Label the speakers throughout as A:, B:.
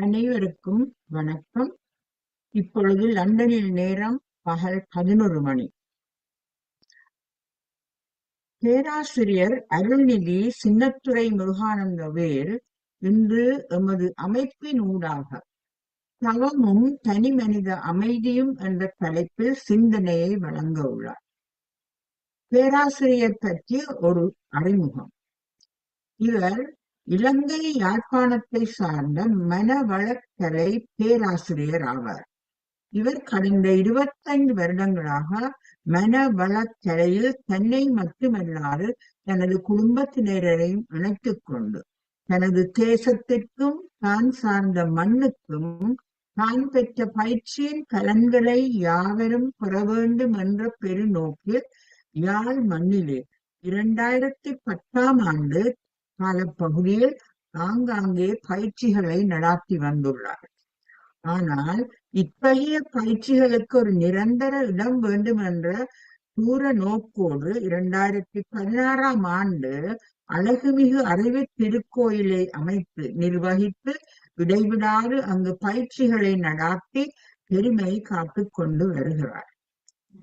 A: அனைவருக்கும் வணக்கம். இப்பொழுது லண்டனில் நேரம் பகல் 11 மணி. பேராசிரியர் அருள்நிதி சின்னத்துரை முருகானந்தவேல் இன்று எமது அமைப்பின் ஊடாக தவமும் தனிமனித அமைதியும் என்ற தலைப்பில் சிந்தனையை வழங்க உள்ளார். பேராசிரியர் பற்றிய ஒரு அறிமுகம். இவர் இலங்கை யாழ்ப்பாணத்தை சார்ந்த மனவளக்கலை பேராசிரியர் ஆவார். இவர் கடந்த 25 வருடங்களாக மனவளக்கலையில் தன்னை மட்டுமல்லாது தனது குடும்பத்தினரையும் இணைத்துக் கொண்டு தனது தேசத்திற்கும் தான் சார்ந்த மண்ணுக்கும் தான் பெற்ற பயிற்சியின் பலன்களை யாவரும் பெற வேண்டும் என்ற பெருநோக்கில் யாழ் மண்ணிலே 2010 ஆண்டு காலப்பகுதியில் ஆங்காங்கே பயிற்சிகளை நடாத்தி வந்துள்ளார். ஆனால் இத்தகைய பயிற்சிகளுக்கு ஒரு நிரந்தர இடம் வேண்டும் என்ற தூர நோக்கோடு 2016 ஆண்டு அழகுமிகு அறிவு திருக்கோயிலை அமைத்து நிர்வகித்து இடைவிடாது அங்கு பயிற்சிகளை நடாத்தி பெருமை காத்துக் கொண்டு வருகிறார்.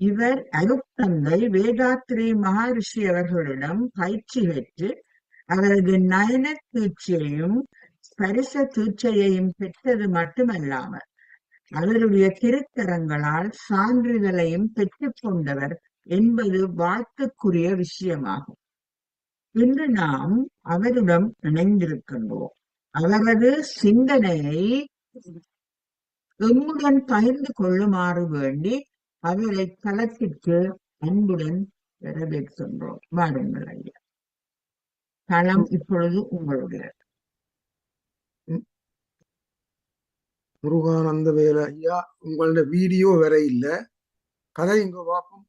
A: இவர் அருட்தந்தை வேதாத்ரி மகரிஷி அவர்களிடம் பயிற்சி பெற்று அவரது நயன தீட்சையையும் ஸ்பரிச தீட்சையையும் பெற்றது மட்டுமல்லாமல் அவருடைய திருத்தரங்களால் சான்றிதழையும் பெற்றுக் கொண்டவர் என்பது வாழ்த்துக்குரிய விஷயமாகும். இன்று நாம் அவரிடம் இணைந்திருக்கின்றோம். அவரது சிந்தனையை எம்முடன் பகிர்ந்து கொள்ளுமாறு வேண்டி அவரை களத்திற்கு அன்புடன் வரவேற்கின்றோம். வாருங்கள் ஐயா. களம் இப்பொழுது உங்களுடைய.
B: முருகானந்தவேல் ஐயா, உங்களோட வீடியோ வர இல்ல, கதை இங்க பார்ப்போம்.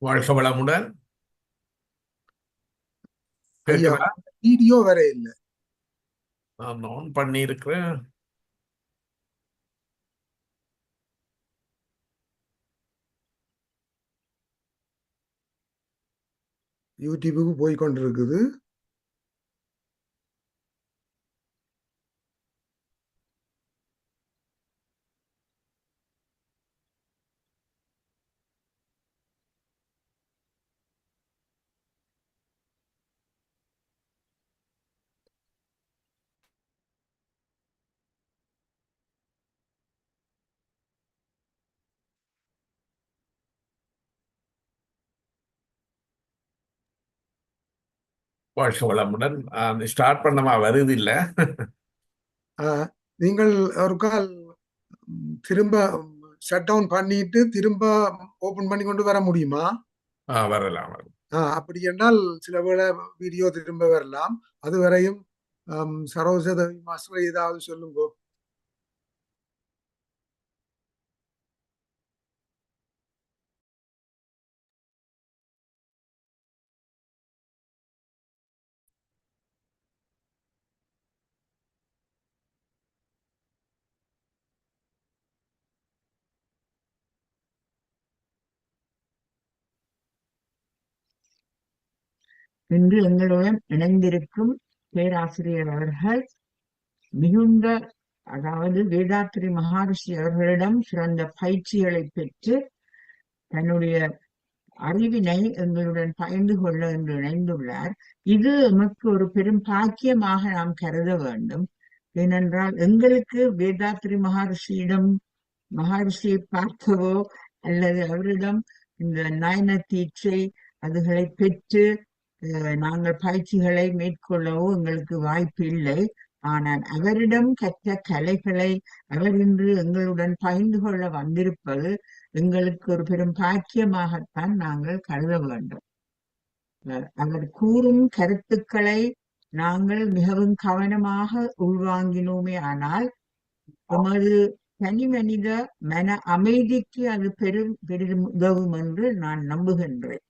C: வாழ்க வளமுடன்.
B: ஐயா, வீடியோ வர இல்ல.
C: நான் ஆன் பண்ணி இருக்கிறேன்.
B: யூடியூபுக்கு போய் கொண்டிருக்குது.
C: வாழ்க வளமுடன். ஸ்டார்ட் பண்ணமா வருது இல்ல.
B: நீங்கள் ஒரு கால் திரும்ப ஷட் டவுன் பண்ணிட்டு திரும்ப ஓபன் பண்ணி கொண்டு வர முடியுமா?
C: வரலாம்.
B: அப்படி என்றால் சில வேளை வீடியோ திரும்ப வரலாம். அதுவரையும் சரோஜதேவி மாஸ்டர் ஏதாவது சொல்லுங்க.
A: இன்று எங்களுடன் இணைந்திருக்கும் பேராசிரியர் அவர்கள் மிகுந்த, அதாவது வேதாத்ரி மகரிஷி அவர்களிடம் சிறந்த பயிற்சிகளை பெற்று தன்னுடைய அறிவினை எங்களுடன் பகிர்ந்து கொள்ள என்று இணைந்துள்ளார். இது நமக்கு ஒரு பெரும் பாக்கியமாக நாம் கருத வேண்டும். ஏனென்றால் எங்களுக்கு வேதாத்ரி மகரிஷியை பார்க்கவோ அல்லது அவரிடம் இந்த நயன தீட்சை அதுகளை பெற்று நாங்கள் பயிற்சிகளை மேற்கொள்ளவோ எங்களுக்கு வாய்ப்பு இல்லை. ஆனால் அவரிடம் கற்ற கலைகளை அவர் இன்று எங்களுடன் பகிர்ந்து கொள்ள வந்திருப்பது எங்களுக்கு ஒரு பெரும் பாக்கியமாகத்தான் நாங்கள் கருத வேண்டும். அவர் கூறும் கருத்துக்களை நாங்கள் மிகவும் கவனமாக உள்வாங்கினோமே ஆனால் எமது தனி மனித மன அமைதிக்கு அது பெரிதும் உதவும் என்று நான் நம்புகின்றேன்.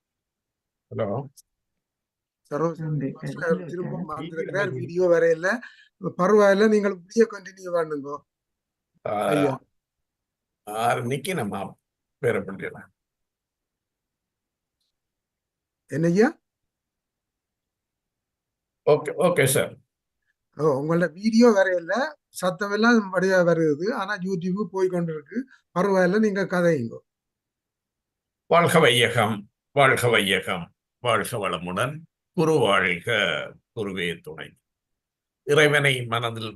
B: திரும்ப வந்திருக்கிறார். வீடியோ வர இல்ல, பரவாயில்ல, நீங்கள் வீடியோ கண்டினியூ பண்ணுங்க ஐயா.
C: நம்ம பேர பண்ணிடலாம்.
B: என்னய்யா?
C: Okay okay sir.
B: உங்களோட வீடியோ வரையில சத்தம் எல்லாம் வடிவா வருது. ஆனா யூடியூப் போய் கொண்டு இருக்கு. பரவாயில்ல, நீங்க கதையுங்க.
C: வாழ்க வையகம், வாழ்க வையகம், வாழ்க வளமுடன். குரு வாழ்க, குருவே துணை. இறைவனை மனதில்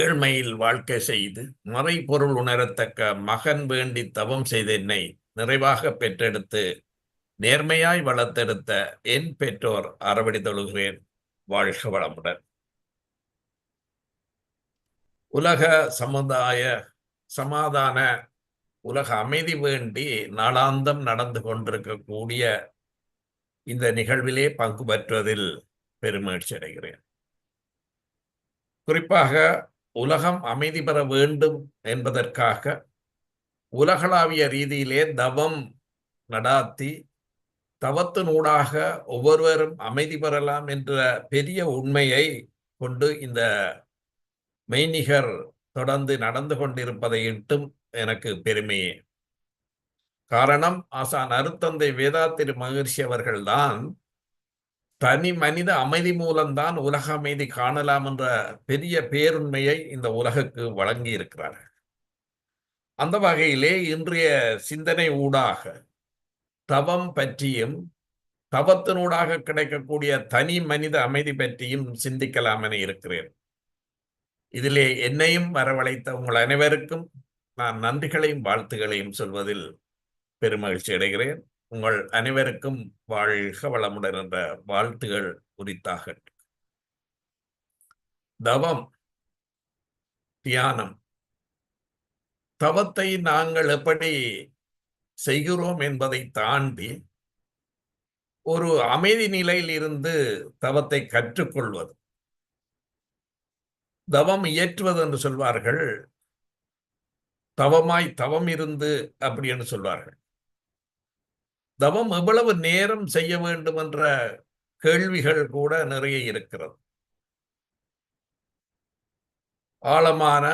C: ஏழ்மையில் வாழ்க்கை செய்து மறைபொருள் உணரத்தக்க மகன் வேண்டி தவம் செய்த என்னை நிறைவாக பெற்றெடுத்து நேர்மையாய் வளர்த்தெடுத்த என் பெற்றோர் அறவடி தொழுகிறேன். வாழ்க வளமுடன். உலக சமுதாய சமாதான உலக அமைதி வேண்டி நாளாந்தம் நடந்து கொண்டிருக்கக்கூடிய இந்த நிகழ்விலே பங்கு பெற்றுவதில் பெருமகிழ்ச்சி அடைகிறேன். குறிப்பாக உலகம் அமைதி பெற வேண்டும் என்பதற்காக உலகளாவிய ரீதியிலே தவம் நடாத்தி தவத்தினூடாக ஒவ்வொருவரும் அமைதி பெறலாம் என்ற பெரிய உண்மையை கொண்டு இந்த மெய்நிகர் தொடர்ந்து நடந்து கொண்டிருப்பதை இட்டும் எனக்கு பெருமையே. காரணம், ஆசான் அருத்தந்தை வேதாத்திரி மகர்ஷி அவர்கள்தான் தனி மனித அமைதி மூலம்தான் உலக அமைதி காணலாம் என்ற பெரிய பேருண்மையை இந்த உலகுக்கு வழங்கி இருக்கிறார்கள். அந்த வகையிலே இன்றைய சிந்தனை ஊடாக தவம் பற்றியும் தவத்தினூடாக கிடைக்கக்கூடிய தனி மனித அமைதி பற்றியும் சிந்திக்கலாம் என இருக்கிறேன். இதிலே என்னையும் வரவழைத்த உங்கள் அனைவருக்கும் நான் நன்றிகளையும் வாழ்த்துகளையும் சொல்வதில் பெருமகிழ்ச்சி அடைகிறேன். உங்கள் அனைவருக்கும் வாழ்க வளமுடன் என்ற வாழ்த்துகள் உரித்தாக. தவம், தியானம், தவத்தை நாங்கள் எப்படி செய்கிறோம் என்பதை தாண்டி ஒரு அமைதி நிலையில் இருந்து தவத்தை கற்றுக்கொள்வது, தவம் இயற்றுவது என்று சொல்வார்கள். தவமாய் தவம் இருந்து அப்படி என்று சொல்வார்கள். தவம் எவ்வளவு நேரம் செய்ய வேண்டும் என்ற கேள்விகள் கூட நிறைய இருக்கிறது. ஆழமான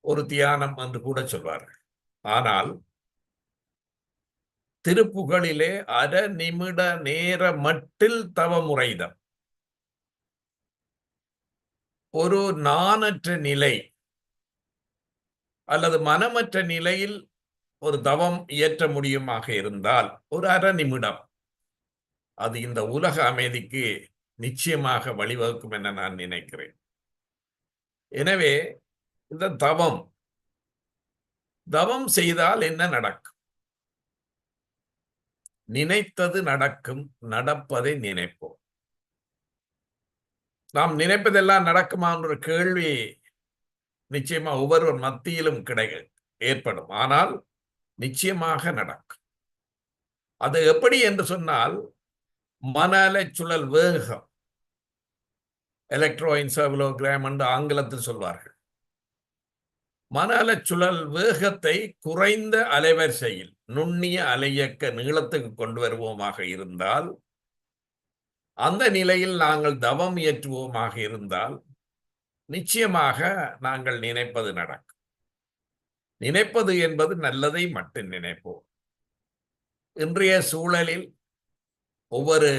C: ஒரு தியானம் என்று கூட சொல்வார்கள். ஆனால் திருப்புகழிலே அரை நிமிட நேர மட்டில் தவமுறைதம், ஒரு நாணற்ற நிலை அல்லது மனமற்ற நிலையில் ஒரு தவம் இயற்ற முடியுமாக இருந்தால் ஒரு அரை நிமிடம், அது இந்த உலக அமைதிக்கு நிச்சயமாக வழிவகுக்கும் என நான் நினைக்கிறேன். எனவே இந்த தவம் செய்தால் என்ன நடக்கும்? நினைத்தது நடக்கும், நடப்பதை நினைப்போம். நாம் நினைப்பதெல்லாம் நடக்குமா என்ற கேள்வி நிச்சயமா ஒவ்வொருவர் மத்தியிலும் ஏற்படும். ஆனால் நிச்சயமாக நடக்கும். அது எப்படி என்று சொன்னால், மன அலைச்சுழல் வேகம், எலக்ட்ரோஎன்செபலோகிராம் என்று ஆங்கிலத்தில் சொல்வார்கள். மன அலைச்சுழல் வேகத்தை குறைந்த அலைவரிசையில் நுண்ணிய அலையக்க நீளத்துக்கு கொண்டு வருவோமாக இருந்தால், அந்த நிலையில் நாங்கள் தவம் இயற்றுவோமாக இருந்தால் நிச்சயமாக நாங்கள் நினைப்பது நடக்கும். நினைப்பது என்பது நல்லதை மட்டும் நினைப்போம். இன்றைய சூழலில் ஒவ்வொரு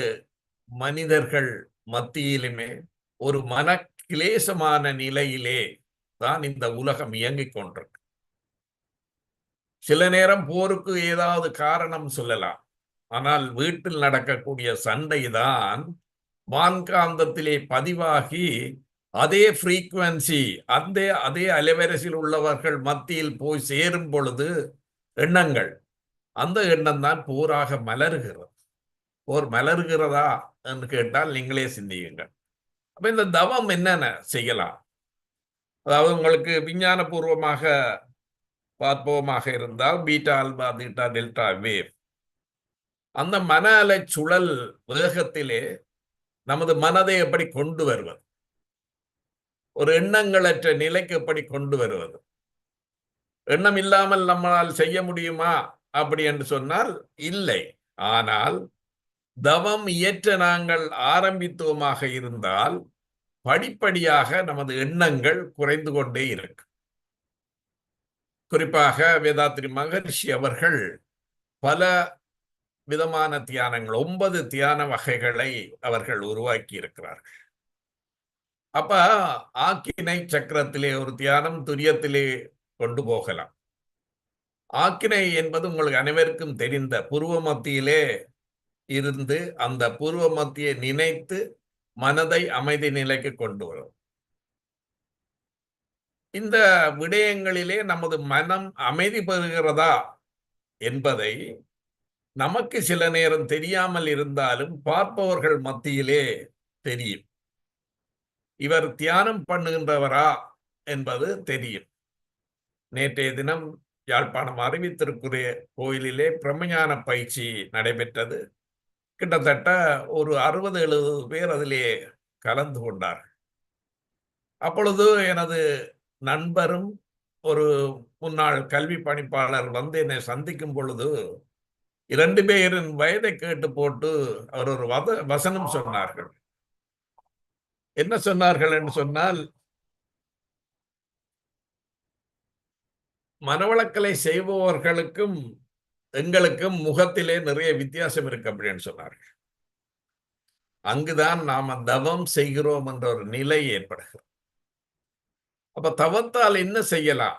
C: மனிதர்கள் மத்தியிலுமே ஒரு மனக்கிலேசமான நிலையிலே தான் இந்த உலகம் இயங்கிக் கொண்டிருக்கு. சில நேரம் போருக்கு ஏதாவது காரணம் சொல்லலாம். ஆனால் வீட்டில் நடக்கக்கூடிய சண்டை தான் வான்காந்தத்திலே பதிவாகி அதே ஃப்ரீக்குவன்சி, அதே அலைவரிசையில் உள்ளவர்கள் மத்தியில் போய் சேரும் பொழுது எண்ணங்கள், அந்த எண்ணம் தான் போராக மலர்கிறது. போர் மலர்கிறதா என்று கேட்டால் நீங்களே சிந்தியுங்கள். அப்ப இந்த தவம் என்னென்ன செய்யலாம்? அதாவது உங்களுக்கு விஞ்ஞான பூர்வமாக பார்ப்போமாக இருந்தால் beta, alpha, theta, delta wave, அந்த மன அலை சுழல் வேகத்திலே நமது மனதை எப்படி கொண்டு வருவது, ஒரு எண்ணங்களற்ற நிலைக்கு எப்படி கொண்டு வருவது? எண்ணம் இல்லாமல் நம்மால் செய்ய முடியுமா அப்படி என்று சொன்னால் இல்லை. ஆனால் தவம் இயற்ற நாங்கள் ஆரம்பித்தோமாக இருந்தால் படிப்படியாக நமது எண்ணங்கள் குறைந்து கொண்டே இருக்கு. குறிப்பாக வேதாத்திரி மகர்ஷி அவர்கள் பல விதமான தியானங்கள், 9 தியான வகைகளை அவர்கள் உருவாக்கி இருக்கிறார்கள். அப்ப ஆக்கினை சக்கரத்திலே ஒரு தியானம் துரியத்திலே கொண்டு போகலாம். ஆக்கினை என்பது உங்களுக்கு அனைவருக்கும் தெரிந்த புருவ மத்தியிலே இருந்து அந்த பூர்வ மத்தியை நினைத்து மனதை அமைதி நிலைக்கு கொண்டு வரும். இந்த விடயங்களிலே நமது மனம் அமைதி பெறுகிறதா என்பதை நமக்கு சில நேரம் தெரியாமல் இருந்தாலும் பார்ப்பவர்கள் மத்தியிலே தெரியும். இவர் தியானம் பண்ணுகின்றவரா என்பது தெரியும். நேற்றைய தினம் யாழ்ப்பாணம் அறிவித்திருக்கிற கோயிலிலே பிரம்மஞான பயிற்சி நடைபெற்றது. கிட்டத்தட்ட ஒரு 60-70 பேர் அதிலே கலந்து கொண்டார்கள். அப்பொழுது எனது நண்பரும் ஒரு முன்னாள் கல்வி பணிப்பாளர் வந்து என்னை சந்திக்கும் பொழுது 2 பேரின் வயதை கேட்டு போட்டு அவர் ஒரு வசனம் சொன்னார்கள். என்ன சொன்னார்கள் என்று சொன்னால், மனவளக்கலை செய்பவர்களுக்கும் எங்களுக்கும் முகத்திலே நிறைய வித்தியாசம் இருக்கு அப்படின்னு சொன்னார்கள். அங்குதான் நாம தவம் செய்கிறோம் என்ற ஒரு நிலை ஏற்படுகிறது. அப்ப தவத்தால் என்ன செய்யலாம்?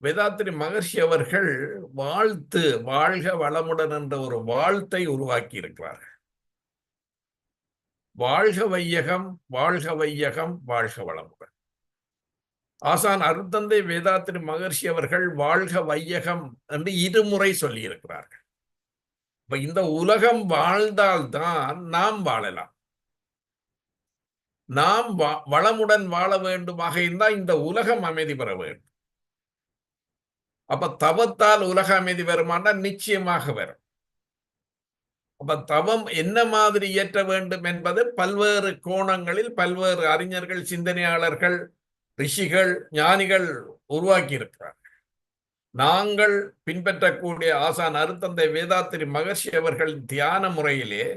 C: வேதாத்திரி மகர்ஷி அவர்கள் வாழ்த்து, வாழ்க வளமுடன் என்ற ஒரு வாழ்த்தை உருவாக்கி இருக்கிறார்கள். வாழ்க வையகம், வாழ்க வையகம், வாழ்க வளமுடன். ஆசான் அருட்தந்தை வேதாத்திரி மகர்ஷி அவர்கள் வாழ்க வையகம் என்று 2 முறை சொல்லி இருக்கிறார்கள். இப்ப இந்த உலகம் வாழ்ந்தால்தான் நாம் வாழலாம். நாம் வளமுடன் வாழ வேண்டுமாக இருந்தால் இந்த உலகம் அமைதி பெற வேண்டும். அப்ப தவத்தால் உலக அமைதி வருமானா நிச்சயமாக வரும். அப்ப தவம் என்ன மாதிரி இயற்ற வேண்டும் என்பது பல்வேறு கோணங்களில் பல்வேறு அறிஞர்கள், சிந்தனையாளர்கள், ரிஷிகள், ஞானிகள் உருவாக்கி இருக்கிறார்கள். நாங்கள் பின்பற்றக்கூடிய ஆசான் அருட்தந்தை வேதாத்திரி மகர்ஷி அவர்களின் தியான முறையிலே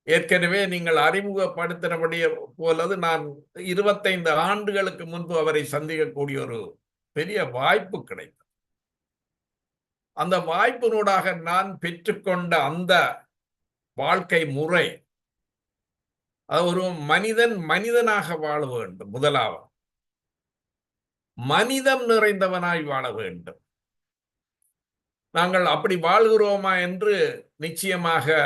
C: ஏற்கனவே நீங்கள் அறிமுகப்படுத்தினபடி போலது நான் 25 ஆண்டுகளுக்கு முன்பு அவரை சந்திக்கக்கூடிய ஒரு பெரிய வாய்ப்பு கிடைத்தது. அந்த வாய்ப்பினூடாக நான் பெற்றுக்கொண்ட அந்த வாழ்க்கை முறை, ஒரு மனிதன் மனிதனாக வாழ வேண்டும். முதலாவது மனிதம் நிறைந்தவனாய் வாழ வேண்டும். நாங்கள் அப்படி வாழ்கிறோமா என்று நிச்சயமாக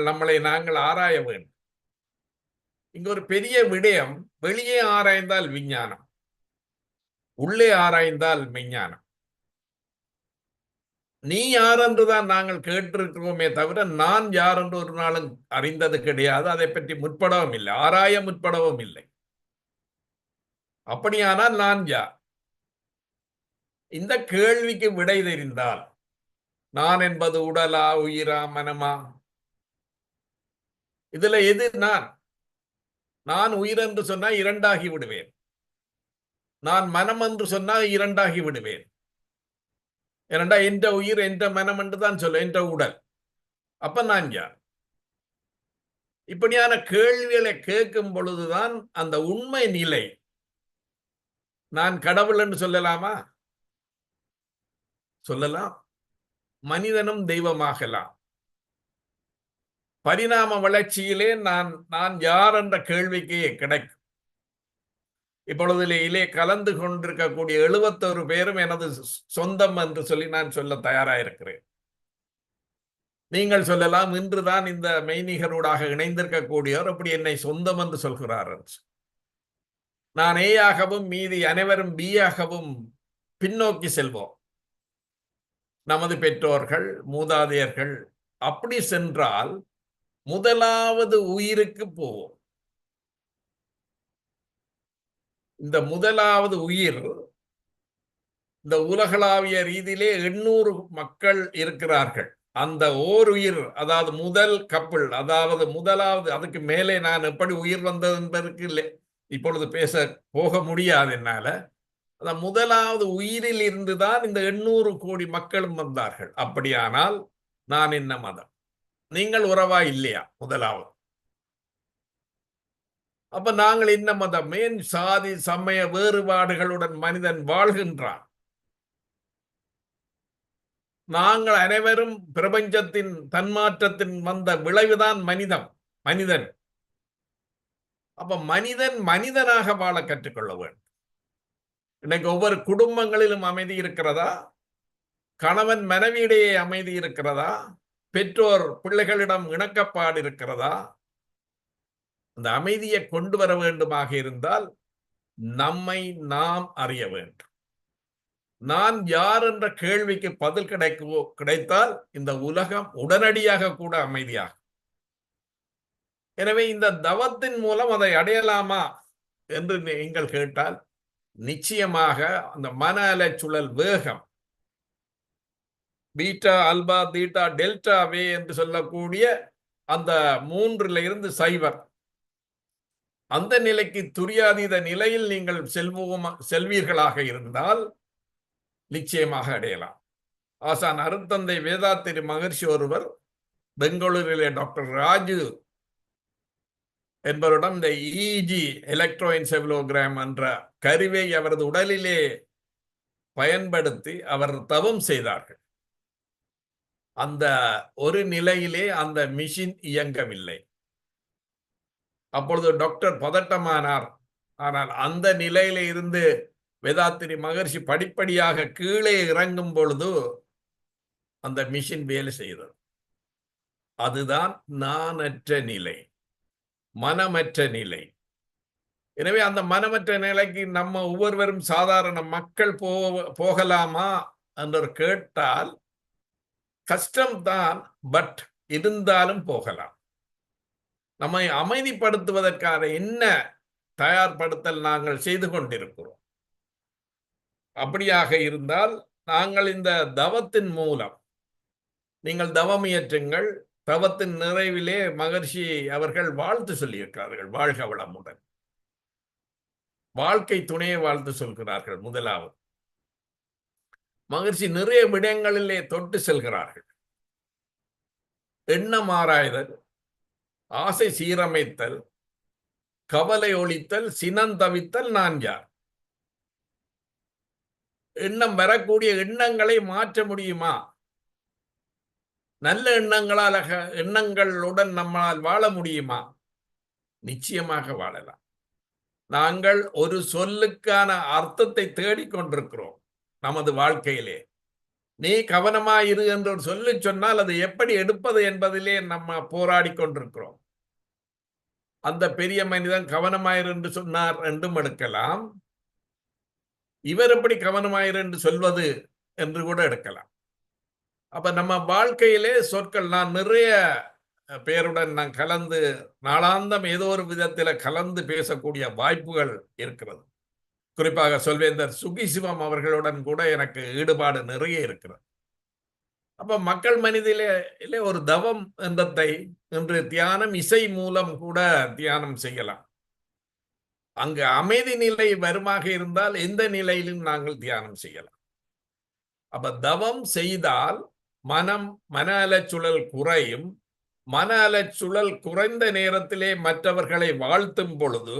C: நம்மளை நாங்கள் ஆராய வேண்டும். இங்க ஒரு பெரிய விடயம், வெளியே ஆராய்ந்தால் விஞ்ஞானம், உள்ளே ஆராய்ந்தால் மெஞ்ஞானம். நீ யார் என்றுதான் நாங்கள் கேட்டிருக்கிறோமே தவிர நான் யார் என்று ஒரு நாளும் அறிந்தது கிடையாது. அதை பற்றி முற்படவும் இல்லை, ஆராய முற்படவும் இல்லை. அப்படியானால் நான் யார்? இந்த கேள்விக்கு விடை தெரிந்தால், நான் என்பது உடலா, உயிரா, மனமா, இதுல எது நான்? நான் உயிர் என்று சொன்னால் 2ஆகி விடுவேன். நான் மனம் என்று சொன்னால் 2ஆகி விடுவேன். ஏனென்றா என்ற உயிர் என்ற மனம் என்று தான் சொல்ல, என்ற உடல். அப்ப நான் யார்? இப்படியான கேள்விகளை கேட்கும் பொழுதுதான் அந்த உண்மை நிலை. நான் கடவுள் என்று சொல்லலாமா? சொல்லலாம். மனிதனும் தெய்வமாகலாம். பரிணாம வளர்ச்சியிலே நான் யார் என்ற கேள்விக்கு கிடைக்கும். இப்பொழுதிலே கலந்து கொண்டிருக்கக்கூடிய 71 பேரும் எனது சொந்தம் என்று சொல்லி நான் சொல்ல தயாராயிருக்கிறேன். நீங்கள் சொல்லலாம், இன்றுதான் இந்த மெய்நிகரூடாக இணைந்திருக்கக்கூடியவர் அப்படி என்னை சொந்தம் என்று சொல்கிறார். நான் ஏயாகவும் மீதி அனைவரும் பியாகவும் பின்னோக்கி செல்வோம். நமது பெற்றோர்கள், மூதாதையர்கள் அப்படி சென்றால் முதலாவது உயிருக்கு போவோம். இந்த முதலாவது உயிர், இந்த உலகளாவிய ரீதியிலே 800 மக்கள் இருக்கிறார்கள். அந்த ஓர் உயிர், அதாவது முதல் கப்பல், அதாவது முதலாவது, அதுக்கு மேலே நான் எப்படி உயிர் வந்தது என்பதற்கு இப்பொழுது பேச போக முடியாது என்னால. அந்த முதலாவது உயிரில் இருந்துதான் இந்த 800 கோடி மக்களும் வந்தார்கள். அப்படியானால் நான் என்ன மதம்? நீங்கள் உறவா இல்லையா? முதலாவது. அப்ப நாங்கள் என்ன மதம்? ஏன் சாதி சமய வேறுபாடுகளுடன் மனிதன் வாழ்கின்றான்? நாங்கள் அனைவரும் பிரபஞ்சத்தின் தன்மாற்றத்தின் வந்த விளைவுதான் மனிதன். அப்ப மனிதன் மனிதனாக வாழ கற்றுக்கொள்ள வேண்டும். இன்னைக்கு ஒவ்வொரு குடும்பங்களிலும் அமைதி இருக்கிறதா? கணவன் மனைவியிடையே அமைதி இருக்கிறதா? பெற்றோர் பிள்ளைகளிடம் இணக்கப்பாடு இருக்கிறதா? அந்த அமைதியை கொண்டு வர வேண்டுமாக இருந்தால் நம்மை நாம் அறிய வேண்டும். நான் யார் என்ற கேள்விக்கு பதில் கிடைத்தால் இந்த உலகம் உடனடியாக கூட அமைதியாகும். எனவே இந்த தவத்தின் மூலம் அதை அடையலாமா என்று நீங்கள் கேட்டால் நிச்சயமாக அந்த மன அலைச்சுழல் வேகம் பீட்டா, அல்பா, தீட்டா, டெல்டா வே என்று சொல்லக்கூடிய அந்த 3 0 அந்த நிலைக்கு துரியாதீத நிலையில் நீங்கள் செல்வீர்களாக இருந்தால் நிச்சயமாக அடையலாம். ஆசான் அருத்தந்தை வேதாத்திரி மகர்ஷி ஒருவர் பெங்களூரிலே டாக்டர் ராஜு என்பவரிடம் இந்த இஜி எலக்ட்ரோஎன்செபலோகிராம் என்ற கருவை அவரது உடலிலே பயன்படுத்தி அவர் தவம் செய்தார்கள். அந்த ஒரு நிலையிலே அந்த மிஷின் இயங்கவில்லை. அப்பொழுது டாக்டர் பதட்டமானார். ஆனால் அந்த நிலையில இருந்து வேதாத்திரி மகர்ஷி படிப்படியாக கீழே இறங்கும் பொழுது அந்த மிஷின் வேலை செய்தது. அதுதான் நானற்ற நிலை, மனமற்ற நிலை. எனவே அந்த மனமற்ற நிலைக்கு நம்ம ஒவ்வொருவரும் சாதாரண மக்கள் போகலாமா என்று கேட்டால் கஷ்டம்தான், பட் இருந்தாலும் போகலாம். நம்மை அமைதிப்படுத்துவதற்கான என்ன தயார்படுத்தல் நாங்கள் செய்து கொண்டிருக்கிறோம். அப்படியாக இருந்தால் நாங்கள் இந்த தவத்தின் மூலம், நீங்கள் தவம் இயற்றுங்கள், தவத்தின் நிறைவிலே மகர்ஷி அவர்கள் வாழ்த்து சொல்லியிருக்கிறார்கள். வாழ்க வளமுடன். வாழ்க்கை துணையை வாழ்த்து சொல்கிறார்கள். முதலாவது மகர்ஷி நிறைய விடயங்களிலே தொட்டு செல்கிறார்கள். எண்ணம் ஆராய்தல், ஆசை சீரமைத்தல், கவலை ஒழித்தல், சினந்தவித்தல், நான் யார். எண்ணம் வரக்கூடிய எண்ணங்களை மாற்ற முடியுமா? நல்ல எண்ணங்களுடன் நம்மால் வாழ முடியுமா? நிச்சயமாக வாழலாம். நாங்கள் ஒரு சொல்லுக்கான அர்த்தத்தை தேடிக்கொண்டிருக்கிறோம் நமது வாழ்க்கையிலே. நீ கவனமாயிரு என்று ஒரு சொல்லி சொன்னால் அது எப்படி எடுப்பது என்பதிலே நம்ம போராடி கொண்டிருக்கிறோம். அந்த பெரிய மனிதன் கவனமாயிரு என்று சொன்னார் என்றும் எடுக்கலாம். இவர் எப்படி கவனமாயிரு என்று சொல்வது என்று கூட எடுக்கலாம். அப்ப நம்ம வாழ்க்கையிலே சொற்கள், நான் நிறைய பேருடன் நான் கலந்து நாளாந்தம் ஏதோ ஒரு விதத்தில் கலந்து பேசக்கூடிய வாய்ப்புகள் இருக்கிறது. குறிப்பாக சொல்வேந்தர் சுகிசிவம் அவர்களுடன் கூட எனக்கு ஈடுபாடு நிறைய இருக்கிறது. அப்ப மக்கள் மனிதிலே ஒரு தவம் என்றதை இன்று தியானம், இசை மூலம் கூட தியானம் செய்யலாம். அங்கு அமைதி நிலை வருமாக இருந்தால் எந்த நிலையிலும் நாங்கள் தியானம் செய்யலாம். அப்ப தவம் செய்தால் மன அலைச்சுழல் குறையும். மன அலைச்சுழல் குறைந்த நேரத்திலே மற்றவர்களை வாழ்த்தும் பொழுது,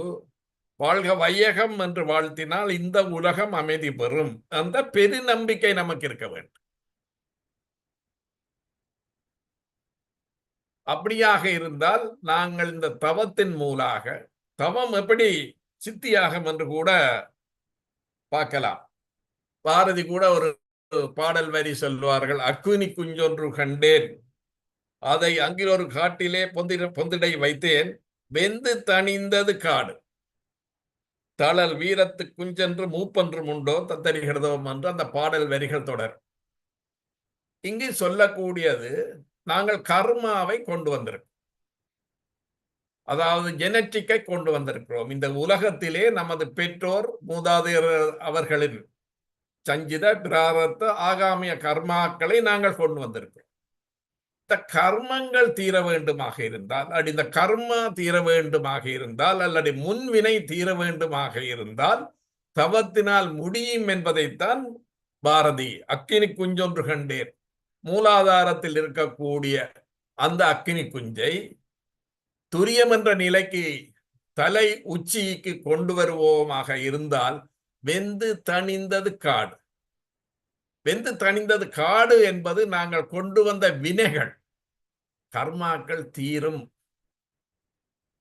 C: வாழ்க வையகம் என்று வாழ்த்தினால் இந்த உலகம் அமைதி பெறும். அந்த பெருநம்பிக்கை நமக்கு இருக்க வேண்டும். அப்படியாக இருந்தால் நாங்கள் இந்த தவத்தின் மூலாக, தவம் எப்படி சித்தியாகும் என்று கூட பார்க்கலாம். பாரதி கூட ஒரு பாடல் வரி சொல்வார்கள், அக்குனி குஞ்சொன்று கண்டேன், அதை அங்கில் ஒரு காட்டிலே பொந்திடை வைத்தேன், வெந்து தணிந்தது காடு, தளல் வீரத்து குஞ்சென்று மூப்பென்று உண்டோ தத்தரிகிறதோம் என்று அந்த பாடல் வரிகள் தொடர். இங்கு சொல்லக்கூடியது, நாங்கள் கர்மாவை கொண்டு வந்திருக்கோம். அதாவது ஜெனட்டிக்கை கொண்டு வந்திருக்கிறோம். இந்த உலகத்திலே நமது பெற்றோர் மூதாதையர் அவர்களின் சஞ்சித பிராரத்த ஆகாமிய கர்மாக்களை நாங்கள் கொண்டு வந்திருக்கிறோம். இந்த கர்மங்கள் தீர வேண்டுமாக இருந்தால், இந்த கர்மா தீர வேண்டுமாக இருந்தால், அல்லது முன்வினை தீர வேண்டுமாக இருந்தால் தவத்தினால் முடியும் என்பதைத்தான் பாரதி அக்கினி குஞ்சொன்று கண்டேன், மூலாதாரத்தில் இருக்கக்கூடிய அந்த அக்கினி குஞ்சை துரியம் என்ற நிலைக்கு தலை உச்சிக்கு கொண்டு வருவோமாக இருந்தால் வெந்து தணிந்தது காடு. வெந்து தணிந்தது காடு என்பது நாங்கள் கொண்டு வந்த வினைகள், கர்மாக்கள் தீரும்.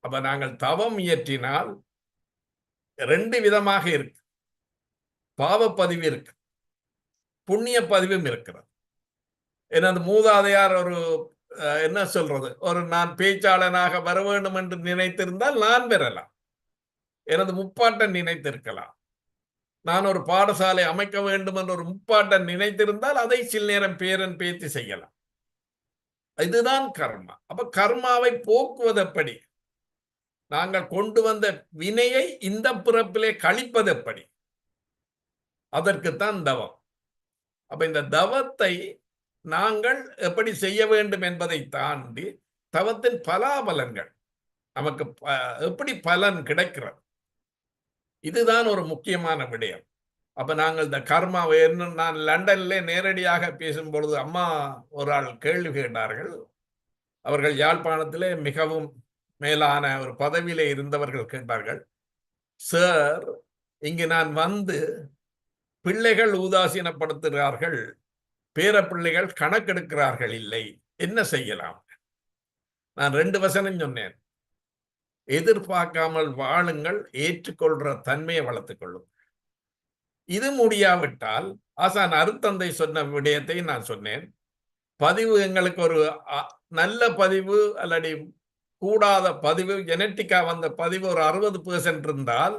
C: அப்ப நாங்கள் தவம் இயற்றினால் 2 விதமாக இருக்கு. பாவப்பதிவு இருக்கு, புண்ணிய பதிவும் இருக்கிறது. எனது மூதாதையார் ஒரு என்ன சொல்றது, ஒரு நான் பேச்சாளனாக வர வேண்டும் என்று நினைத்திருந்தால் நான் பெறலாம். எனது முப்பாட்டன் நினைத்திருக்கலாம். நான் ஒரு பாடசாலை அமைக்க வேண்டும் என்று ஒரு முப்பாட்டன் நினைத்திருந்தால் அதை சில நேரம் பேரன் பேத்தி செய்யலாம். இதுதான் கர்மா. அப்ப கர்மாவை போக்குவது எப்படி? நாங்கள் கொண்டு வந்த வினையை இந்த பிறப்பிலே கழிப்பது எப்படி? அதற்குத்தான் தவம். அப்ப இந்த தவத்தை நாங்கள் எப்படி செய்ய வேண்டும் என்பதை தாண்டி தவத்தின் பலாபலன்கள் நமக்கு எப்படி பலன் கிடைக்கிறது, இதுதான் ஒரு முக்கியமான விடயம். அப்ப நாங்கள் இந்த கர்மாவை நான் லண்டன்ல நேரடியாக பேசும்பொழுது அம்மா ஒரு ஆள் கேள்வி கேட்டார்கள். அவர்கள் யாழ்ப்பாணத்திலே மிகவும் மேலான ஒரு பதவியிலே இருந்தவர்கள் கேட்டார்கள், சார், இங்கு நான் வந்து பிள்ளைகள் உதாசீனப்படுத்துகிறார்கள், பேர பிள்ளைகள் கணக்கெடுக்கிறார்கள் இல்லை, என்ன செய்யலாம்? நான் 2 வசனம் சொன்னேன். எதிர்பார்க்காமல் வாழுங்கள், ஏற்றுக்கொள்ற தன்மையை வளர்த்துக் கொள்ளும். இது முடியாவிட்டால் ஆசான் அருத்தந்தை சொன்ன விடயத்தை நான் சொன்னேன். பதிவு எங்களுக்கு ஒரு நல்ல பதிவு அல்லது கூடாத பதிவு, ஜெனட்டிக்கா வந்த பதிவு ஒரு 60% இருந்தால்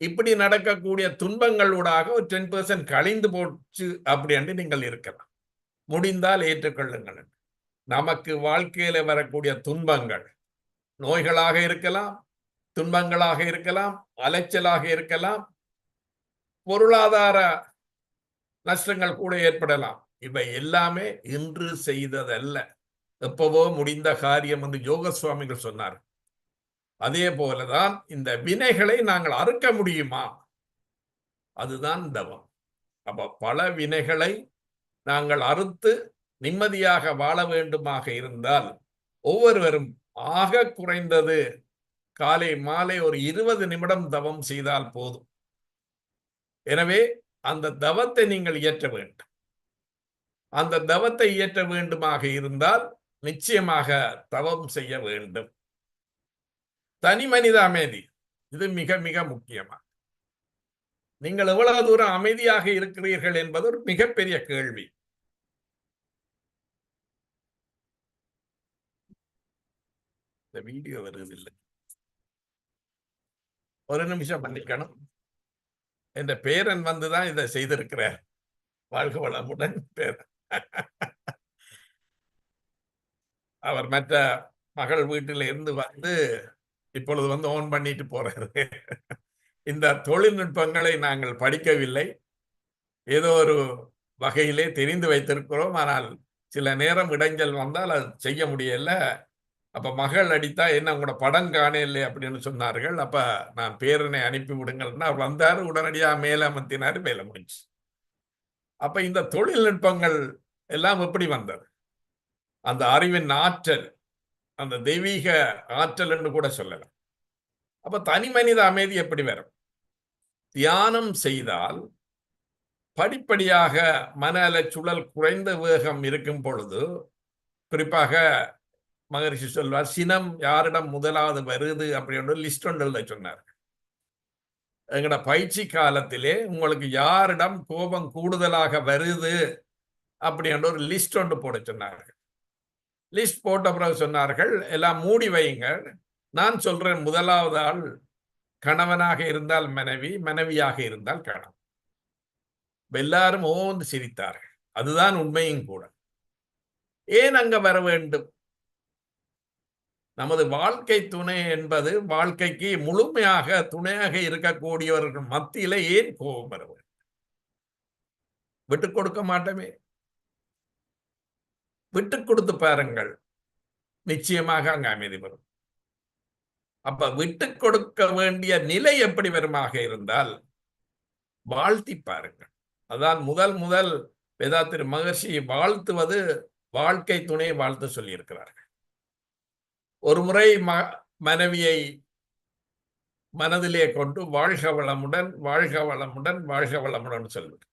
C: இப்படி நடக்கக்கூடிய துன்பங்களூடாக ஒரு 10% கழிந்து போச்சு அப்படி என்று நீங்கள் இருக்கலாம். முடிந்தால் ஏற்றுக்கொள்ளுங்கள். நமக்கு வாழ்க்கையில வரக்கூடிய துன்பங்கள் நோய்களாக இருக்கலாம், துன்பங்களாக இருக்கலாம், அலைச்சலாக இருக்கலாம், பொருளாதார நஷ்டங்கள் கூட ஏற்படலாம். இவை எல்லாமே இன்று செய்ததல்ல, எப்பவோ முடிந்த காரியம் என்று யோக சுவாமிகள் சொன்னார். அதே போலதான் இந்த வினைகளை நாங்கள் அறுக்க முடியுமா? அதுதான் தவம். அப்ப பல வினைகளை நாங்கள் அறுத்து நிம்மதியாக வாழ வேண்டுமாக இருந்தால் ஒவ்வொருவரும் ஆக குறைந்தது காலை மாலை ஒரு 20 நிமிடம் தவம் செய்தால் போதும். எனவே அந்த தவத்தை நீங்கள் இயற்ற வேண்டும். அந்த தவத்தை இயற்ற வேண்டுமாக இருந்தால் நிச்சயமாக தவம் செய்ய வேண்டும். தனி மனித அமைதி, இது மிக மிக முக்கியமா. நீங்கள் எவ்வளவு தூரம் அமைதியாக இருக்கிறீர்கள் என்பது ஒரு மிகப்பெரிய கேள்வி. இந்த வீடியோ வருவதில்லை, ஒரு நிமிஷம் பண்ணிக்கணும். என்ற பேரன் வந்துதான் இதை செய்திருக்கிறார். வாழ்க வளமுடன் பேரன். அவர் மற்ற மகள் வீட்டில இருந்து வந்து இப்பொழுது வந்து ஓன் பண்ணிட்டு போறாரு. இந்த தொழில்நுட்பங்களை நாங்கள் படிக்கவில்லை, ஏதோ ஒரு வகையிலே தெரிந்து வைத்திருக்கிறோம். ஆனால் சில நேரம் இடைஞ்சல் வந்தால் அது செய்ய முடியல. அப்ப மகள் அடித்தா என்ன உங்களோட படம் காண இல்லை அப்படின்னு சொன்னார்கள். அப்ப நான் பேரனை அனுப்பி விடுங்கள்னா அவர் வந்தாரு, உடனடியாக மேல அமர்த்தினாரு, மேல முடிஞ்சு. அப்ப இந்த தொழில்நுட்பங்கள் எல்லாம் எப்படி வந்தது? அந்த அறிவின் ஆற்றல், அந்த தெய்வீக ஆற்றல் என்று கூட சொல்லலாம். அப்ப தனி மனித அமைதி எப்படி வரும்? தியானம் செய்தால் படிப்படியாக மன அலைச்சூழல் குறைந்த வேகம் இருக்கும் பொழுது, குறிப்பாக மகரிஷி சொல்வார், சினம் யாரிடம் முதலாவது வருது அப்படின்னு லிஸ்ட் ஒன்று எழுத சொன்னார். எங்களோட பயிற்சி காலத்திலே உங்களுக்கு யாரிடம் கோபம் கூடுதலாக வருது அப்படின்ற ஒரு லிஸ்ட் ஒன்று போட சொன்னார்கள். லிஸ்ட் போட்ட பிறகு சொன்னார்கள், எல்லாம் மூடி வையுங்க, நான் சொல்றேன், முதலாவது ஆள் கணவனாக இருந்தால் மனைவி, மனைவியாக இருந்தால் கணவன். எல்லாரும் ஓந்து சிரித்தார்கள். அதுதான் உண்மையும் கூட. ஏன் அங்க வர வேண்டும்? நமது வாழ்க்கை துணை என்பது வாழ்க்கைக்கு முழுமையாக துணையாக இருக்கக்கூடியவர்கள் மத்தியில ஏன் கோபம் வர வேண்டும்? விட்டுக் கொடுக்க மாட்டோமே. விட்டுக் கொடுத்து பாருங்கள், நிச்சயமாக அங்க அமைதி வரும். அப்ப விட்டுக் கொடுக்க வேண்டிய நிலை எப்படி வருமாக இருந்தால் வாழ்த்தி பாருங்கள். அதான் முதல் வேதாத்திரி மகர்ஷி வாழ்த்துவது வாழ்க்கை துணை வாழ்த்து சொல்லி இருக்கிறார்கள். ஒரு முறை மனைவியை மனதிலே கொண்டு வாழ்க வளமுடன், வாழ்க வளமுடன், வாழ்க வளமுடன் சொல்வது.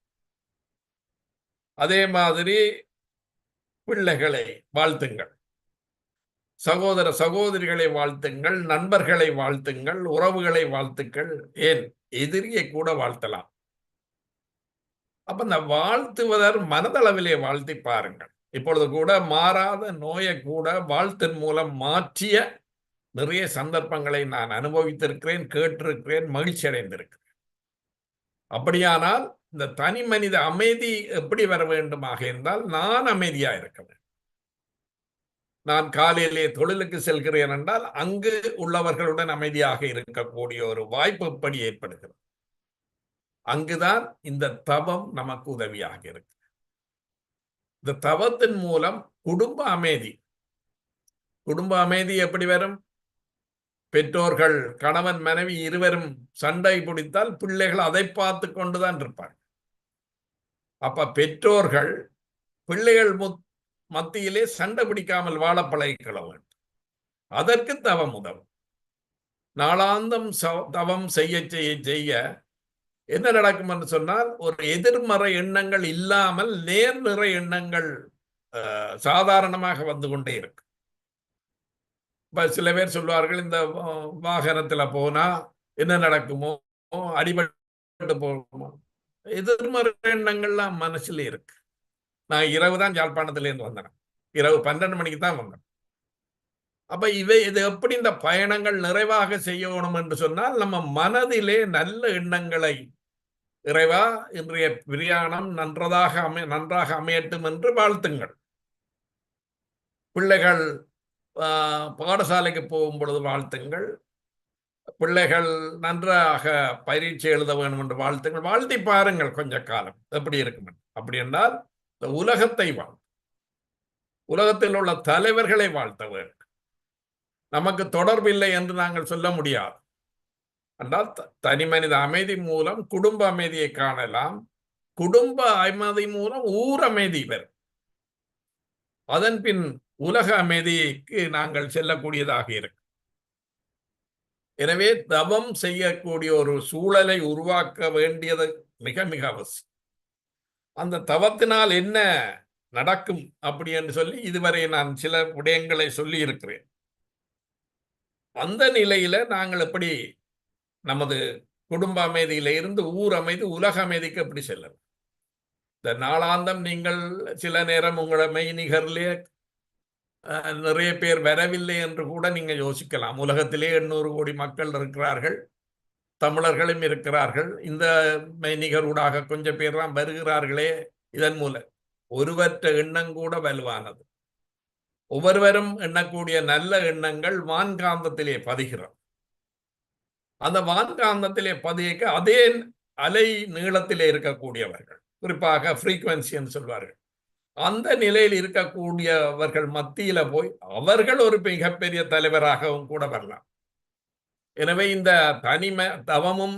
C: அதே மாதிரி பிள்ளைகளை வாழ்த்துங்கள், சகோதர சகோதரிகளை வாழ்த்துங்கள், நண்பர்களை வாழ்த்துங்கள், உறவுகளை வாழ்த்துக்கள், ஏன் எதிரியை கூட வாழ்த்தலாம். அப்ப இந்த வாழ்த்துவதர் மனதளவிலே வாழ்த்தி பாருங்கள். இப்பொழுது கூட மாறாத நோயை கூட வாழ்த்தின் மூலம் மாற்றிய நிறைய சந்தர்ப்பங்களை நான் அனுபவித்திருக்கிறேன், கேட்டிருக்கிறேன், மகிழ்ச்சி அடைந்திருக்கிறேன். அப்படியானால் இந்த தனி மனித அமைதி எப்படி வர வேண்டுமாக இருந்தால், நான் அமைதியா இருக்க வேண்டும். நான் காலையிலே தொழிலுக்கு செல்கிறேன் என்றால் அங்கு உள்ளவர்களுடன் அமைதியாக இருக்கக்கூடிய ஒரு வாய்ப்பு எப்படி ஏற்படுகிறது. அங்குதான் இந்த தவம் நமக்கு உதவியாக இருக்கு. இந்த தவத்தின் மூலம் குடும்ப அமைதி எப்படி வரும்? பெற்றோர்கள் கணவன் மனைவி இருவரும் சண்டை பிடித்தால் பிள்ளைகள் அதை பார்த்து கொண்டுதான் இருப்பார்கள். அப்ப பெற்றோர்கள் பிள்ளைகள் மத்தியிலே சண்டை பிடிக்காமல் வாழ பழகிக்கொள்ள வேண்டும். அதற்கு தவம் உதவும். நாளாந்தம் தவம் செய்ய செய்ய செய்ய என்ன நடக்கும் என்று சொன்னால், ஒரு எதிர்மறை எண்ணங்கள் இல்லாமல் நேர்நிறை எண்ணங்கள் சாதாரணமாக வந்து கொண்டே இருக்கு. இப்ப சில பேர் சொல்வார்கள், இந்த வாகனத்துல போனா என்ன நடக்குமோ, அடிபட்டு போகுமோ, எதிர்மறை எண்ணங்கள்லாம் மனசுல இருக்கு. நான் இரவு தான் யாழ்ப்பாணத்திலேருந்து வந்தேன், இரவு 12 மணிக்கு தான் வந்தேன். அப்ப இது எப்படி இந்த பயணங்கள் நிறைவாக செய்யணும் என்று சொன்னால், நம்ம மனதிலே நல்ல எண்ணங்களை, இறைவா இன்றைய பிரயாணம் நன்றாக அமையட்டும் என்று வாழ்த்துங்கள். பிள்ளைகள் பாடசாலைக்கு போகும் பொழுது வாழ்த்துங்கள். பிள்ளைகள் நன்றாக பரீட்சை எழுத வேண்டும் என்று வாழ்த்துங்கள். வாழ்த்தி பாருங்கள் கொஞ்ச காலம் எப்படி இருக்கும். அப்படி என்றால் இந்த உலகத்தை உலகத்தில் உள்ள தலைவர்களை வாழ்த்த வேண்டும். நமக்கு தொடர்பில்லை என்று நாங்கள் சொல்ல முடியாது. என்றால் தனி மனித அமைதி மூலம் குடும்ப அமைதியை காணலாம். குடும்ப அமைதி மூலம் ஊர் அமைதி வரும். அதன் பின் உலக அமைதிக்கு நாங்கள் செல்லக்கூடியதாக இருக்கு. எனவே தவம் செய்யக்கூடிய ஒரு சூழலை உருவாக்க வேண்டியது மிக மிக அவசியம். அந்த தவத்தினால் என்ன நடக்கும் அப்படி என்று சொல்லி இதுவரை நான் சில விடயங்களை சொல்லி இருக்கிறேன். அந்த நிலையில நாங்கள் எப்படி நமது குடும்ப அமைதியில இருந்து ஊர் அமைதி, உலக அமைதிக்கு எப்படி செல்லலாம்? இந்த நாளாந்தம் நீங்கள் சில நேரம் உங்களோட மெய்நிகர்லே நிறைய பேர் வரவில்லை என்று கூட நீங்க யோசிக்கலாம். உலகத்திலே 800 கோடி மக்கள் இருக்கிறார்கள், தமிழர்களும் இருக்கிறார்கள். இந்த மெய்நிகரூடாக கொஞ்சம் பேர் தான் வருகிறார்களே. இதன் மூலம் ஒருவற்ற எண்ணம் கூட வலுவானது. ஒவ்வொருவரும் எண்ணக்கூடிய நல்ல எண்ணங்கள் வான்காந்தத்திலே பதிகிறது. அந்த வான்காந்தத்திலே பதிக்க அதே அலை நீளத்திலே இருக்கக்கூடியவர்கள், குறிப்பாக ஃப்ரீக்வன்சி என்று சொல்வார்கள், அந்த நிலையில் இருக்கக்கூடியவர்கள் மத்தியில போய் அவர்கள் ஒரு மிகப்பெரிய தலைவராகவும் கூட வரலாம். எனவே இந்த தவமும்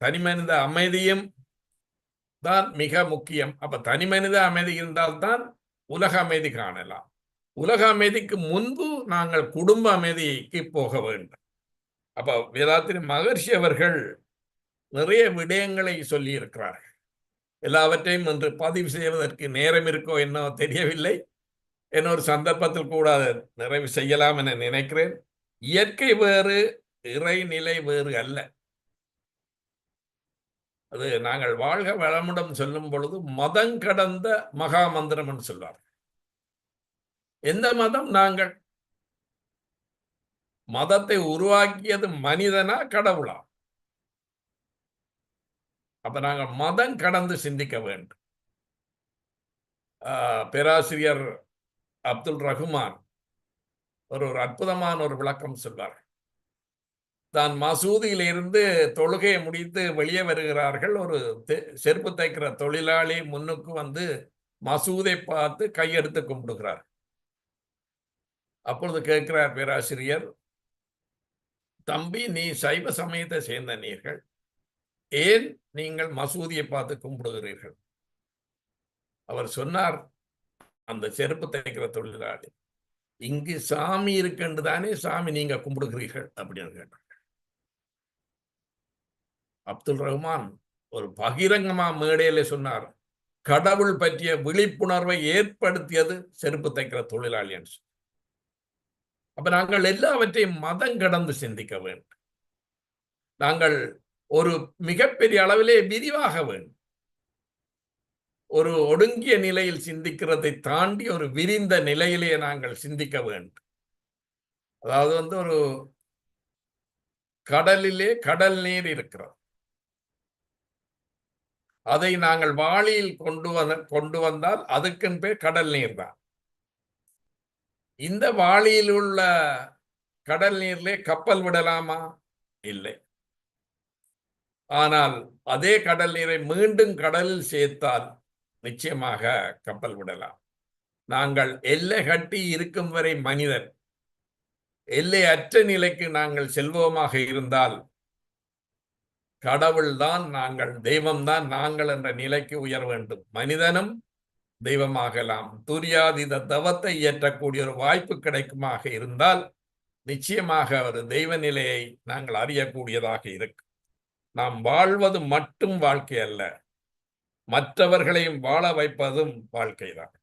C: தனிமனித அமைதியும் தான் மிக முக்கியம். அப்ப தனிமனித அமைதி இருந்தால்தான் உலக அமைதி காணலாம். உலக அமைதிக்கு முன்பு நாங்கள் குடும்ப அமைதிக்கு போக வேண்டும். அப்ப வேதாத்திரி மகர்ஷி அவர்கள் நிறைய விடயங்களை சொல்லி இருக்கிறார்கள். எல்லாவற்றையும் இன்று பதிவு செய்வதற்கு நேரம் இருக்கோ என்னோ தெரியவில்லை. இன்னொரு சந்தர்ப்பத்தில் கூட நிறைவு செய்யலாம் என நினைக்கிறேன். இயற்கை வேறு, இறைநிலை வேறு அல்ல. அது நாங்கள் வாழ்க வளமுடன் சொல்லும் பொழுது மதம் கடந்த மகா மந்திரம் என்று சொல்வார். எந்த மதம்? நாங்கள் மதத்தை உருவாக்கியது மனிதனா கடவுளா? அப்ப நாங்கள் மதம் கடந்து சிந்திக்க வேண்டும். பேராசிரியர் அப்துல் ரஹ்மான் ஒரு அற்புதமான ஒரு விளக்கம் சொல்வார். தான் மசூதியில் இருந்து தொழுகையை முடித்து வெளியே வருகிறார்கள். ஒரு செருப்பு தைக்கிற தொழிலாளி முன்னுக்கு வந்து மசூதை பார்த்து கையெடுத்து கும்பிடுகிறார். அப்பொழுது கேட்கிறார் பேராசிரியர், தம்பி, நீ சைவ சமயத்தை சேர்ந்த நீர்கள், ஏன் நீங்கள் மசூதியை பார்த்து கும்பிடுகிறீர்கள்? அவர் சொன்னார், அந்த செருப்பு தைக்கிற தொழிலாளி, இங்கு சாமி இருக்குன்னு தானே சாமி நீங்க கும்பிடுகிறீர்கள் அப்படின்னு கேட்டார். அப்துல் ரஹ்மான் ஒரு பகிரங்கமா மேடையில சொன்னார், கடவுள் பற்றிய விழிப்புணர்வை ஏற்படுத்தியது செருப்பு தைக்கிற தொழிலாளி. அப்ப நாங்கள் எல்லாவற்றையும் மதம் கடந்து சிந்திக்க வேண்டும். நாங்கள் ஒரு மிகப்பெரிய அளவிலே விரிவாக வேண்டும். ஒரு ஒடுங்கிய நிலையில் சிந்திக்கிறதை தாண்டி ஒரு விரிந்த நிலையிலே நாங்கள் சிந்திக்க வேண்டும். அதாவது ஒரு கடலிலே கடல் நீர் இருக்கிறது. அதை நாங்கள் வாளியில் கொண்டு வந்தால் அதுக்குன்னு பேர் கடல் நீர் தான். இந்த வாளியில் உள்ள கடல் நீர்லே கப்பல் விடலாமா? இல்லை. ஆனால் அதே கடல் நீரை மீண்டும் கடலில் சேர்த்தால் நிச்சயமாக கப்பல் விடலாம். நாங்கள் எல்லை கட்டி இருக்கும் வரை மனிதன், எல்லை அற்ற நிலைக்கு நாங்கள் செல்வோமாக இருந்தால் கடவுள்தான் நாங்கள், தெய்வம்தான் நாங்கள் என்ற நிலைக்கு உயர வேண்டும். மனிதனும் தெய்வமாகலாம். துரியாதீத தவத்தை இயற்றக்கூடிய ஒரு வாய்ப்பு கிடைக்குமாக இருந்தால் நிச்சயமாக ஒரு தெய்வ நிலையை நாங்கள் அறியக்கூடியதாக இருக்கு. நாம் வாழ்வது மட்டும் வாழ்க்கை அல்ல, மற்றவர்களையும் வாழ வைப்பதும் வாழ்க்கைதான்.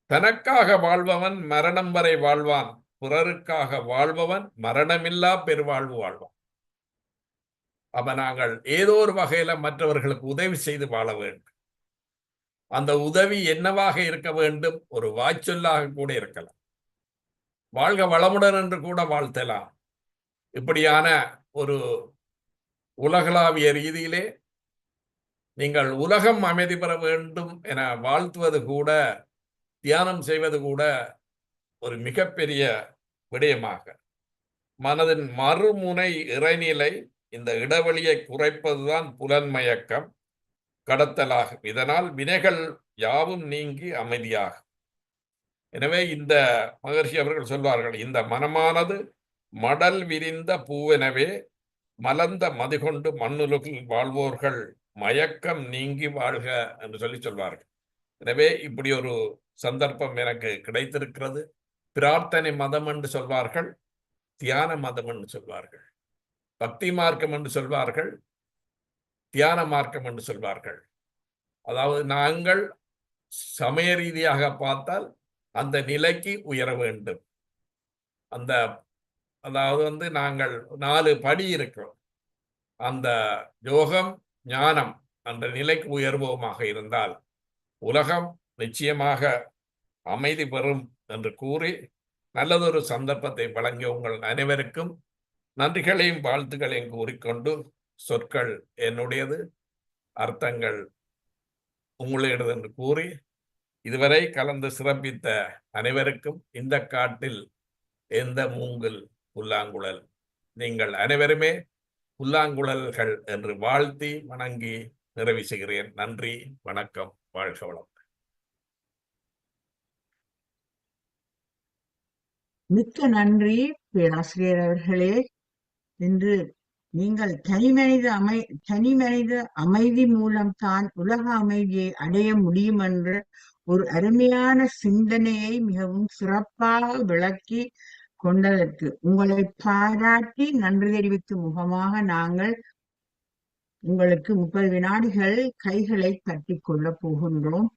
C: தனக்காக வாழ்பவன் மரணம் வரை வாழ்வான், பிறருக்காக வாழ்பவன் மரணமில்லா பெருவாழ்வு வாழ்வான். அப்ப நாங்கள் ஏதோ ஒரு வகையில மற்றவர்களுக்கு உதவி செய்து வாழ வேண்டும். அந்த உதவி என்னவாக இருக்க வேண்டும்? ஒரு வாய்ச்சொல்லாக கூட இருக்கலாம். வாழ்க வளமுடன் என்று கூட வாழ்த்தலாம். இப்படியான ஒரு உலகளாவிய ரீதியிலே நீங்கள் உலகம் அமைதி பெற வேண்டும் என வாழ்த்துவது கூட, தியானம் செய்வது கூட ஒரு மிகப்பெரிய விடயமாக, மனதின் மறுமுனை இறைநிலை, இந்த இடைவெளியை குறைப்பதுதான் புலன்மயக்கம் கடத்தலாகும். இதனால் வினைகள் யாவும் நீங்கி அமைதியாகும். எனவே இந்த மகர்ஷி அவர்கள் சொல்வார்கள், இந்த மனமானது மடல் விரிந்த பூவெனவே மலர்ந்த மதிகொண்டு மண்ணுலகில் வாழ்வோர்கள் மயக்கம் நீங்கி வாழ்க என்று சொல்வார்கள். எனவே இப்படி ஒரு சந்தர்ப்பம் எனக்கு கிடைத்திருக்கிறது. பிரார்த்தனை மதம் என்று சொல்வார்கள், தியான மதம் என்று சொல்வார்கள், பக்தி மார்க்கம் என்று சொல்வார்கள், தியான மார்க்கம் என்று சொல்வார்கள். அதாவது நாங்கள் சமய ரீதியாக பார்த்தால் அந்த நிலைக்கு உயர வேண்டும். அதாவது நாங்கள் 4 படி இருக்கிறோம். அந்த யோகம் ஞானம் அந்த நிலைக்கு உயர்வோமாக இருந்தால் உலகம் நிச்சயமாக அமைதி பெறும் என்று கூறி நல்லதொரு சந்தர்ப்பத்தை வழங்கிய உங்கள் அனைவருக்கும் நன்றிகளையும் வாழ்த்துக்களையும் கூறிக்கொண்டு, சொற்கள் என்னுடையது, அர்த்தங்கள் உங்களுடையது என்று கூறி, இதுவரை கலந்து சிறப்பித்த அனைவருக்கும் இந்த காட்டில் எந்த மூங்கில் புல்லாங்குழல், நீங்கள் அனைவருமே புல்லாங்குழல்கள் என்று வாழ்த்தி வணங்கி நிறைவு செய்கிறேன். நன்றி, வணக்கம், வாழ்க வளம்.
A: மிக்க நன்றி பேராசிரியர் அவர்களே. இன்று நீங்கள் தனிமனித அமைதி மூலம் தான் உலக அமைதியை அடைய முடியும் என்ற ஒரு அருமையான சிந்தனையை மிகவும் சிறப்பாக விளக்கி கொண்டதற்கு உங்களை பாராட்டி நன்றி தெரிவிக்கும் முகமாக நாங்கள் உங்களுக்கு 30 வினாடிகள் கைகளை தட்டி கொள்ள போகின்றோம்.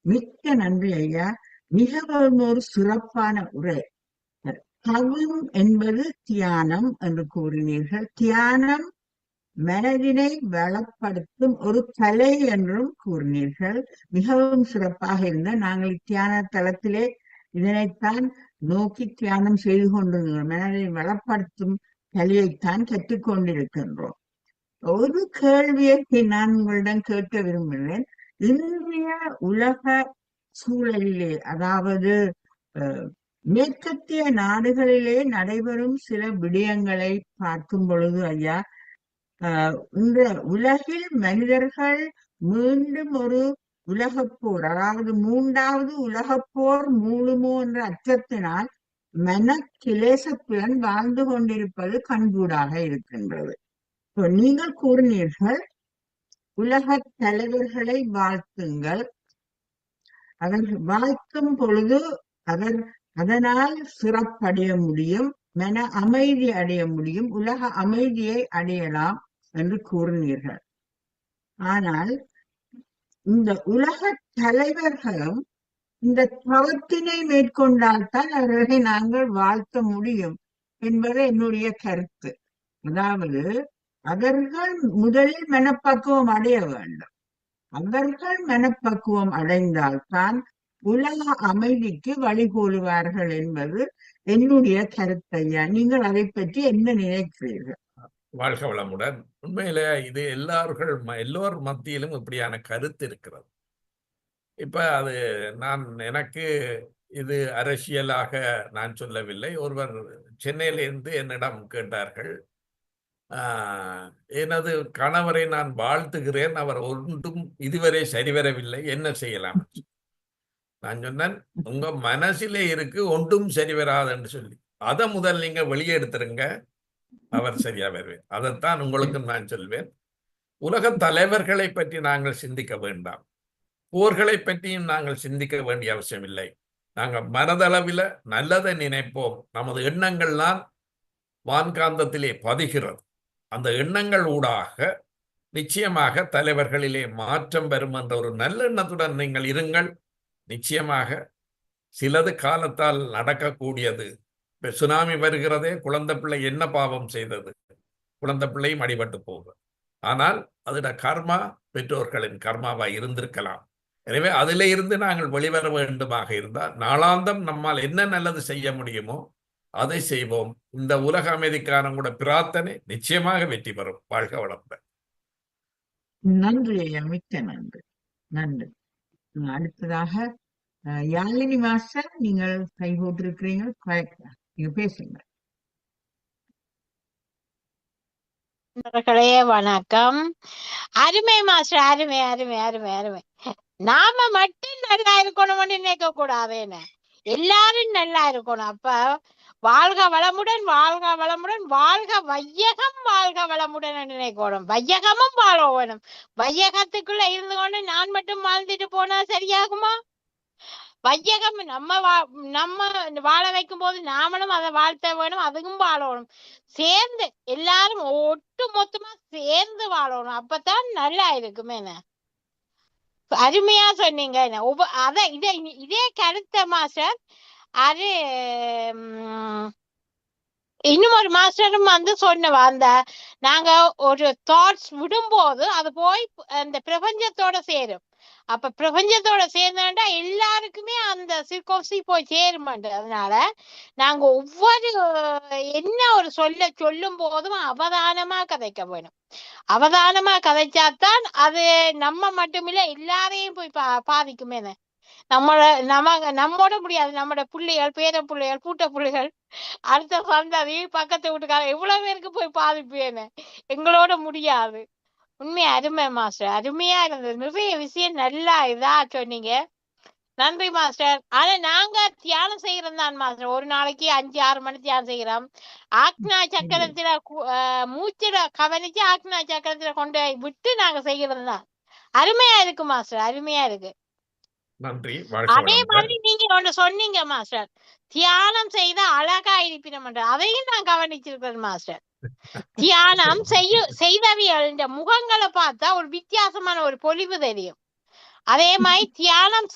A: மிக்க நன்றி ஐயா. மிகவும் ஒரு சிறப்பான உரை. தவம் என்பது தியானம் என்று கூறினீர்கள். தியானம் மனதினை வளப்படுத்தும் ஒரு கலை என்றும் கூறினீர்கள். மிகவும் சிறப்பாக இருந்த நாங்கள் தியான தளத்திலே இதனைத்தான் நோக்கி தியானம் செய்து கொண்டிருக்கிறோம். மனதை வளப்படுத்தும் கலையைத்தான் கற்றுக்கொண்டிருக்கின்றோம். ஒரு கேள்வியை நான் உங்களிடம் கேட்க விரும்புகிறேன். இன்றைய உலக சூழலிலே, அதாவது மேற்கத்திய நாடுகளிலே நடைபெறும் சில விடயங்களை பார்க்கும் பொழுது ஐயா, இந்த உலகில் மனிதர்கள் மீண்டும் ஒரு உலகப்போர், அதாவது 3வது உலகப்போர் மூழுமோ என்ற அச்சத்தினால் மன கிளேசத்துடன் வாழ்ந்து கொண்டிருப்பது கண்கூடாக இருக்கின்றது. நீங்கள் கூறினீர்கள் உலகத் தலைவர்களை வாழ்த்துங்கள். அவர்கள் வாழ்த்தும் பொழுது அதனால் சிறப்படைய முடியும், மன அமைதி அடைய முடியும், உலக அமைதியை அடையலாம் என்று கூறினீர்கள். ஆனால் இந்த உலக தலைவர்களும் இந்த தவத்தினை மேற்கொண்டால்தான் அவர்களை நாங்கள் வாழ்த்த முடியும் என்பது என்னுடைய கருத்து. அதாவது அவர்கள் முதலில் மனப்பக்குவம் அடைய வேண்டும். அவர்கள் மனப்பக்குவம் அடைந்தால்தான் உலக அமைதிக்கு வழிகோலுவார்கள் என்பது என்னுடைய கருத்தையா. நீங்கள் அதை பற்றி என்ன நினைக்கிறீர்கள்?
C: வாழ்க வளமுடன். உண்மையில இது எல்லோர் மத்தியிலும் இப்படியான கருத்து இருக்கிறது. இப்ப அது எனக்கு இது அரசியலாக நான் சொல்லவில்லை. ஒருவர் சென்னையிலிருந்து என்னிடம் கேட்டார்கள், எனது கணவரை நான் வாழ்த்துகிறேன், அவர் ஒன்றும் இதுவரை சரிவரவில்லை, என்ன செய்யலாம்? நான் சொன்னேன், உங்க மனசிலே இருக்கு ஒன்றும் சரி வராதுன்னு சொல்லி, அதை முதல் நீங்க வெளியே எடுத்துருங்க, அவர் சரியா வருவேன். அதைத்தான் உங்களுக்கு நான் சொல்வேன். உலக தலைவர்களை பற்றி நாங்கள் சிந்திக்க வேண்டாம், போர்களை பற்றியும் நாங்கள் சிந்திக்க வேண்டிய அவசியம் இல்லை. நாங்கள் மனதளவில் நல்லதை நினைப்போம். நமது எண்ணங்கள்லாம் வான்காந்தத்திலே பதிகிறது. அந்த எண்ணங்கள் ஊடாக நிச்சயமாக தலைவர்களிலே மாற்றம் வரும் என்ற ஒரு நல்லெண்ணத்துடன் நீங்கள் இருங்கள். நிச்சயமாக சிலது காலத்தால் நடக்கக்கூடியது. சுனாமி வருகிறதே, குழந்தை பிள்ளை என்ன பாவம் செய்தது? குழந்தை பிள்ளையும் அடிபட்டு போகும். ஆனால் அதோட கர்மா பெற்றோர்களின் கர்மாவாக இருந்திருக்கலாம். எனவே அதிலே இருந்து நாங்கள் வெளிவர வேண்டுமாக இருந்தால் நாளாந்தம் நம்மால் என்ன நல்லது செய்ய முடியுமோ அதை செய்வோம். இந்த உலக அமைதிக்கான கூட பிரார்த்தனை நிச்சயமாக வெற்றி பெறும். வாழ்க வளமுடன்.
A: நன்றி ஐயா, மிக்க நன்றி. நன்றி. அடுத்ததாக யாழினி மாஸ்டர், நீங்கள் கை போட்டிருக்கிறீங்க, நீங்க பேசுங்க.
D: வணக்கம். அருமை மாஸ்டர், அருமை அருமை அருமை அருமை. நாம மட்டும் நல்லா இருக்கணும்னு நினைக்க கூடாது, எல்லாரும் நல்லா இருக்கணும். அப்ப வாழ்க வளமுடன், வாழ்க வளமுடன், வாழ்க வையகம், வாழ்க வளமுடன் நினைக்கணும். வையகமும் வாழ வேணும். வையகத்துக்குள்ள இருந்து கொண்டு நான் மட்டும் வாழ்ந்துட்டு போனா சரியாகுமா? வையகம் நம்ம வாழ வைக்கும் போது நாமளும் அதை வாழ்த்த வேணும், அதுக்கும் வாழணும். சேர்ந்து எல்லாரும் ஒட்டு மொத்தமா சேர்ந்து வாழணும். அப்பதான் நல்லா இருக்குமே. அருமையா சொன்னீங்க. இதே கருத்த மாஸ்டர் அது இன்னும் ஒரு மாஸ்டரும் சொன்னவா, நாங்க ஒரு தாட்ஸ் விடும்போது அது போய் அந்த பிரபஞ்சத்தோட சேரும். அப்ப பிரபஞ்சத்தோட சேர்ந்தா எல்லாருக்குமே அந்த சிற்கோசி போய் சேருமாண்டு. அதனால நாங்க ஒவ்வொரு என்ன ஒரு சொல்லும் போதும் அவதானமா கதைக்க வேணும். அவதானமா கதைச்சாத்தான் அது நம்ம மட்டுமில்ல எல்லாரையும் போய் பாதிக்குமே. நம்மோட முடியாது. நம்மளோட பிள்ளைகள், பேர பிள்ளைகள், பூட்ட பிள்ளைகள், அடுத்த சந்ததி, பக்கத்து வீட்டுக்காரர், இவ்வளவு பேருக்கு போய் பாதிப்பேன்னு எங்களோட முடியாது. உண்மையா அருமை மாஸ்டர், அருமையா இருந்தது. நிறைய விஷயம் நல்லா இதா சொன்னீங்க. நன்றி மாஸ்டர். ஆனா நாங்க தியானம் செய்யறோம் தான் மாஸ்டர். ஒரு நாளைக்கு 5-6 மணி தியானம் செய்யறோம். ஆக்னா சக்கரத்துல மூச்சுல கவனிச்சு ஆக்னா சக்கரத்துல கொண்டு விட்டு நாங்க செய்யறது தான். அருமையா இருக்கு மாஸ்டர், அருமையா இருக்கு.
C: நன்றி.
D: அதே மாதிரி நீங்க ஒன்று சொன்னீங்க மாஸ்டர், தியானம் செய்த அழகா இருப்பினம். அதையும் நான் கவனிச்சிருக்கேன் மாஸ்டர். தியானம் செய்தவியல் முகங்களை பார்த்தா ஒரு வித்தியாசமான ஒரு பொலிவு தெரியும். அதே மாதிரி தியானம்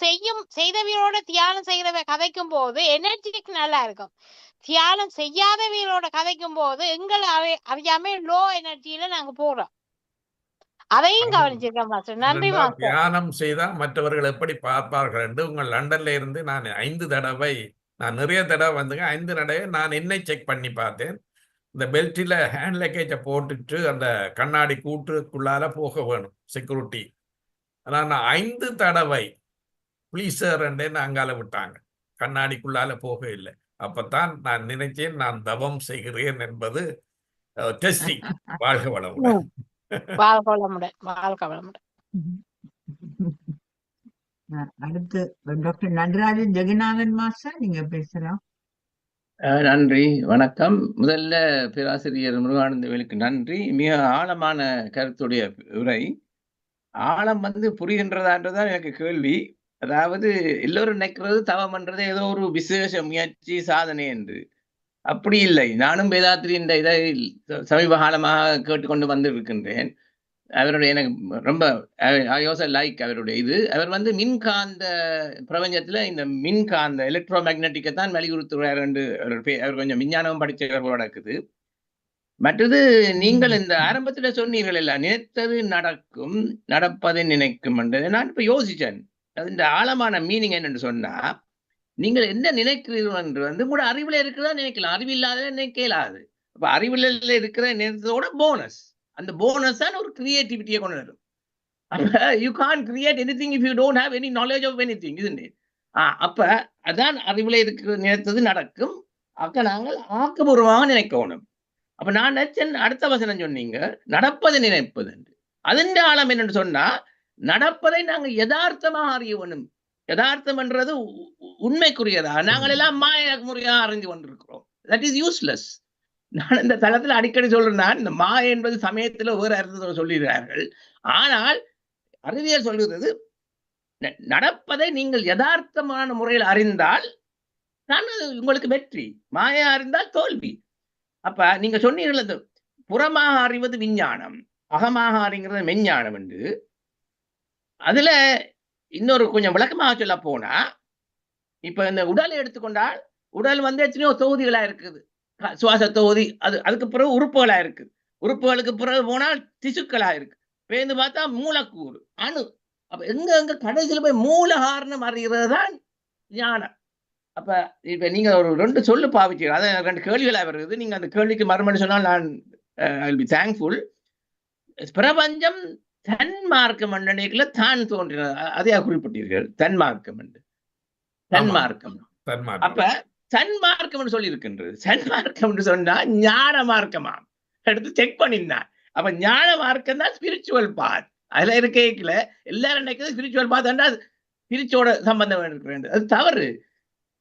D: செய்தவியலோட தியானம் செய்யறவ கதைக்கும் போது எனர்ஜிக்கு நல்லா இருக்கும். தியானம் செய்யாதவியலோட கதைக்கும் போது எங்களை அறியாம லோ எனர்ஜியில நாங்க போறோம். அதையும் கவனிச்சிருக்கேன் மாஸ்டர். நன்றி மாஸ்டர்.
C: தியானம் செய்தா மற்றவர்கள் எப்படி பார்ப்பார்கள் என்று உங்கள் லண்டன்ல இருந்து நான் 5 தடவை, நான் நிறைய தடவை வந்துங்க, 5 தடவை நான் என்னை செக் பண்ணி பார்த்தேன். இந்த பெல்ட்டில் ஹேண்ட் லக்கேஜை போட்டுட்டு அந்த கண்ணாடி கூட்டுக்குள்ளால போக வேணும் செக்யூரிட்டி. ஆனால் நான் 5 தடவை ப்ளீஸ் சார் என்றேன்னு அங்கால விட்டாங்க, கண்ணாடிக்குள்ளால போக இல்லை. அப்பத்தான் நான் நினைச்சேன் நான் தவம் செய்கிறேன் என்பது டெஸ்டிங். வாழ்க வளமுடன்.
D: வாழ்க வளமுடன், வாழ்க வளமுடன்.
A: அடுத்து டாக்டர் நடராஜன் ஜெகநாதன் மாஸ்டர், நீங்க பேசலாம்.
E: நன்றி, வணக்கம். முதல்ல பேராசிரியர் முருகானந்தவேலுக்கு நன்றி. மிக ஆழமான கருத்துடைய உரை. ஆழம் வந்து புரிகின்றதான்றதுதான் எனக்கு கேள்வி. அதாவது எல்லோரும் நினைக்கிறது தவம் பண்றது ஏதோ ஒரு விசேஷ முயற்சி சாதனை என்று. அப்படி இல்லை. நானும் வேதாத்திரி இந்த இதை சமீப காலமாக கேட்டுக்கொண்டு வந்திருக்கின்றேன். அவருடைய எனக்கு ரொம்ப ஐ ஆல்சோ லைக் அவருடைய இது. அவர் வந்து மின்காந்த பிரபஞ்சத்துல இந்த மின்காந்த எலக்ட்ரோ மேக்னட்டிக்கை தான் வலியுறுத்துகிறார் என்று அவர் கொஞ்சம் விஞ்ஞானம் படிச்சவர் போல இருக்குது. மற்றது நீங்கள் இந்த ஆரம்பத்துல சொன்னீர்கள் எல்லாம் நினைத்தது நடக்கும், நடப்பதை நினைக்கும் என்று. நான் இப்ப யோசிச்சேன் இந்த ஆழமான மீனிங் என்னன்னு சொன்னா, நீங்கள் என்ன நினைக்கிறீர்கள் என்று வந்து கூட அறிவுல இருக்கிறதா நினைக்கலாம், அறிவில்லாத நினைக்கலாது. அப்ப அறிவுல இருக்கிற நினைத்ததோட போனஸ், அந்த போனஸ் தான் ஒரு கிரியேட்டிவிட்டியை கொண்டு வரும். You can create anything if you don't have any knowledge of anything, isn't it? அப்ப அதான் அறிவுல இருக்கிற நினைத்தது நடக்கும். அப்ப நாங்கள் ஆக்கபூர்வமாக நினைக்கணும். அப்ப நான் நினைச்சேன் அடுத்த வசனம் சொன்னீங்க நடப்பதை நினைப்பது என்று. அதன் ஆழம் என்னன்னு சொன்னா, நடப்பதை நாங்கள் யதார்த்தமாக அறியணும். யதார்த்தம் என்றது உண்மைக்குரியதா, நாங்கள் எல்லாம் மாய முறையாக அறிஞ்சு கொண்டிருக்கிறோம். That is useless. நான் இந்த தளத்துல அடிக்கடி சொல்றேன், இந்த மாய என்பது சமயத்துல வேற அர்த்தத்தை சொல்லுகிறார்கள். ஆனால் அறிவியல் சொல்லுகிறது நடப்பதை நீங்கள் யதார்த்தமான முறையில் அறிந்தால் தான் உங்களுக்கு வெற்றி, மாயா அறிந்தால் தோல்வி. அப்ப நீங்க சொன்னீர்கள் இந்த புறமாக அறிவது விஞ்ஞானம், அகமாக அறிங்கிறது மெஞ்ஞானம் என்று. அதுல இன்னொரு கொஞ்சம் விளக்கமாக சொல்ல போனா, இப்ப இந்த உடலை எடுத்துக்கொண்டால் உடல் வந்து எத்தனையோ தொகுதிகளா இருக்குது. சுவாச தொகுதி, அதுக்கு பிறகு உறுப்புகளா இருக்குது. உறுப்புகளுக்கு பிறகு போனால் திசுக்களா இருக்கு. பேருந்து பார்த்தா மூலக்கூறு, அணு. அப்ப எங்க கடைசியில் போய் மூல காரணம் அறிகிறது தான் ஞானம். அப்ப இப்ப நீங்க ஒரு 2 சொல்லு பாவிச்சீங்க, அதை 2 கேள்விகளா வருது. நீங்க அந்த கேள்விக்கு மறுமணி சொன்னால் நான் ஐ வில் பி தேங்க்ஃபுல். பிரபஞ்சம் தன்மார்க்கம் நினைக்கல தான் தோன்றினது, அதையா குறிப்பிட்டீர்கள்? தன்மார்க்கம் என்று, தன்மார்க்கம். அப்ப சன்மார்க்கம் சொல்லி இருக்கின்றது. சன்மார்க்கம் சொன்னா ஞான மார்க்கமா எடுத்து செக் பண்ணினான். அப்ப ஞான மார்க்கம் தான் ஸ்பிரிச்சுவல் பாத். அதுல இருக்கல எல்லாரும் நினைக்கிறது ஸ்பிரிச்சுவல் பாத் என்றால் ஸ்பிரிச்சோட சம்பந்தம் இருக்கிறது. அது தவறு.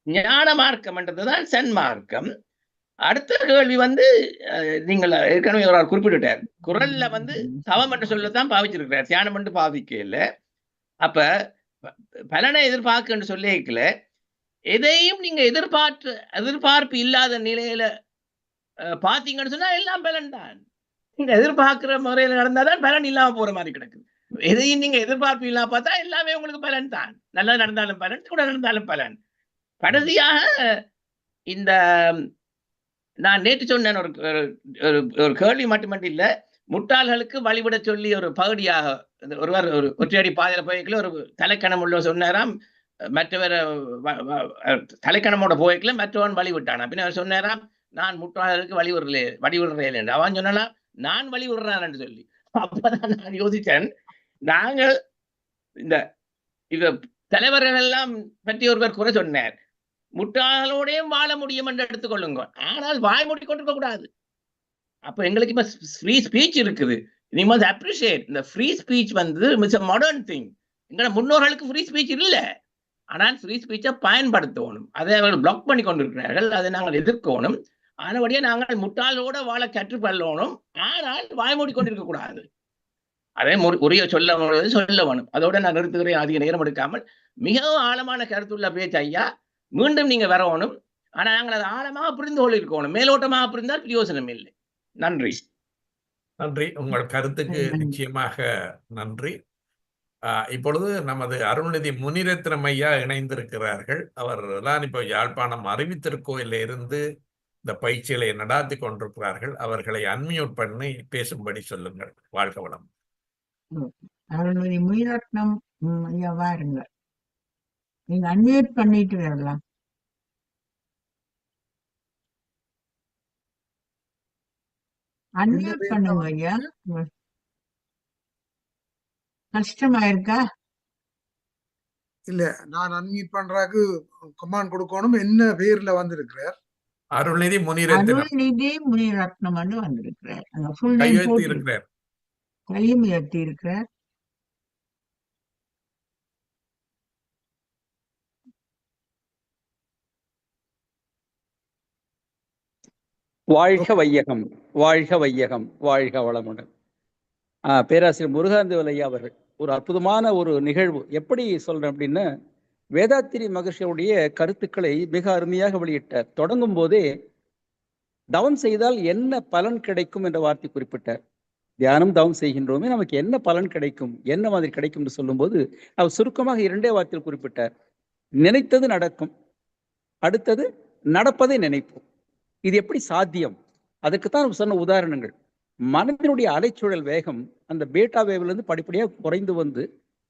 E: ஞான மார்க்கம் என்றதுதான் சன்மார்க்கம். அடுத்த கேள்வி வந்து நீங்கள் ஏற்கனவே ஒரு குறிப்பிட்டுட்டார், குரல்ல வந்து தவம் என்று சொல்லத்தான் பாவிச்சிருக்கிறார், தியானம் என்று பாவிக்கல. அப்ப பலனை எதிர்பார்க்க சொல்லிக்கல, எதையும் நீங்க எதிர்பார்ப்பு இல்லாத நிலையில பாத்தீங்கன்னு சொன்னா எல்லாம் பலன் தான். நீங்க எதிர்பார்க்கிற முறையில நடந்தாதான் பலன் இல்லாம போற மாதிரி கிடக்குது. எதையும் நீங்க எதிர்பார்ப்பு இல்லாம பார்த்தா எல்லாமே உங்களுக்கு பலன் தான். நல்லா நடந்தாலும் பலன், கூட நடந்தாலும் பலன். கடைசியாக இந்த நான் நேற்று சொன்னேன் ஒரு கேள்வி மட்டுமட்டு இல்ல, முட்டாள்களுக்கு வழிவிட சொல்லி ஒரு பகுதியாக ஒருவர் ஒரு ஒற்றையடி பாதையில போய்க்கல ஒரு தலைக்கணம் உள்ள சொன்னாராம், மற்றவர் தலைக்கணமோட போய்க்கல மற்றவன் வழி விட்டானா. பின்ன அவர் சொன்னாராம், நான் முட்டாள்களுக்கு வழிவிடுறேன் என்று. அவன் சொன்னா நான் வழி விடுறான் என்று சொல்லி. அப்பதான் நான் யோசித்தேன், நாங்கள் இந்த தலைவர்கள் எல்லாம் பற்றி ஒருவர் குறை சொன்னார், முட்டாளோடையும் வாழ முடியும் என்று எடுத்துக்கொள்ளுங்க, ஆனால் வாய் மூடிக்கொண்டிருக்க கூடாது. அப்ப எங்களுக்கு இப்ப ஃப்ரீ ஸ்பீச் இருக்குது. நீ மஸ்ட் அப்ரிஷியேட் இந்த ஃப்ரீ ஸ்பீச் வந்து இட்ஸ் a modern thing. எங்களோட முன்னோர்களுக்கு ஃப்ரீ ஸ்பீச் இல்ல, ஆனால் ஃப்ரீ ஸ்பீச்சை பயன்படுத்தணும். அதை அவர்கள் பிளாக் பண்ணி கொண்டிருக்கிறார்கள், அதை நாங்கள் எதிர்க்கணும். ஆனபடியே நாங்கள் முட்டாளோட வாழ கற்றுக்கொள்ளணும், ஆனால் வாய் மூடிக்கொண்டிருக்க கூடாது. அதே உரிய சொல்ல வேணும். அதோட நான் நிறுத்துகிறேன், அதிக நேரம் எடுக்காமல். மிகவும் ஆழமான கருத்துள்ள பேச்சு ஐயா, மீண்டும் நீங்க வரணும். ஆனா நாங்கள் அதை ஆழமாக புரிந்து கொள்ளிருக்கணும். மேலோட்டமாக புரிந்தால் பிரயோசனம் இல்லை. நன்றி.
C: நன்றி, உங்கள் கருத்துக்கு நிச்சயமாக நன்றி. இப்பொழுது நமது அருள்நிதி முனிரத்னம் ஐயா இணைந்திருக்கிறார்கள். அவர் தான் இப்போ யாழ்ப்பாணம் அறிவித்திருக்கோயில இருந்து இந்த பயிற்சிகளை நடாத்தி கொண்டிருக்கிறார்கள். அவர்களை அன்மியூட் பண்ணி பேசும்படி சொல்லுங்கள். வாழ்க வளம்.
A: அருள்நிதி முனிரத்னம் ஐயா வாருங்க, நீங்க அன்மியூட் பண்ணிட்டு வரலாம். அன்மியூட் பண்ணுங்க ஐயா. கஷ்டமா இருக்கா?
B: இல்ல, நான் அன்மியூட் பண்றதுக்கு கமாண்ட் கொடுக்கணும். என்ன பேர்ல வந்திருக்கிறார்?
C: அருள்நிதி முனிரத்னம்.
A: அருள்நிதி முனிரத்னம் வந்திருக்கிறார். அங்க ஃபுல் நேம்
C: கையெழுத்தி
A: போட்டு
C: இருக்கிறார்,
A: கையும் ஏற்றி இருக்கிறார்.
F: வாழ்க வையகம், வாழ்க வையகம், வாழ்க வளமுடன். பேராசிரியர் முருகானந்தவேல் ஐயா அவர்கள் ஒரு அற்புதமான ஒரு நிகழ்வு. எப்படி சொல்றேன் அப்படின்னா, வேதாத்திரி மகர்ஷியுடைய கருத்துக்களை மிக அருமையாக வெளியிட்டார். தொடங்கும் போதே தவம் செய்தால் என்ன பலன் கிடைக்கும் என்ற வார்த்தை குறிப்பிட்டார். தியானம் தவம் செய்கின்றோமே, நமக்கு என்ன பலன் கிடைக்கும், என்ன மாதிரி கிடைக்கும் என்று சொல்லும்போது அவர் சுருக்கமாக 2 வார்த்தையில் குறிப்பிட்டார். நினைத்தது நடக்கும், அடுத்தது நடப்பதை நினைப்போம். இது எப்படி சாத்தியம்? அதுக்குத்தான் சொன்ன உதாரணங்கள். மனதினுடைய அலைச்சூழல் வேகம் அந்த பேட்டா வேவிலிருந்து படிப்படியாக குறைந்து வந்து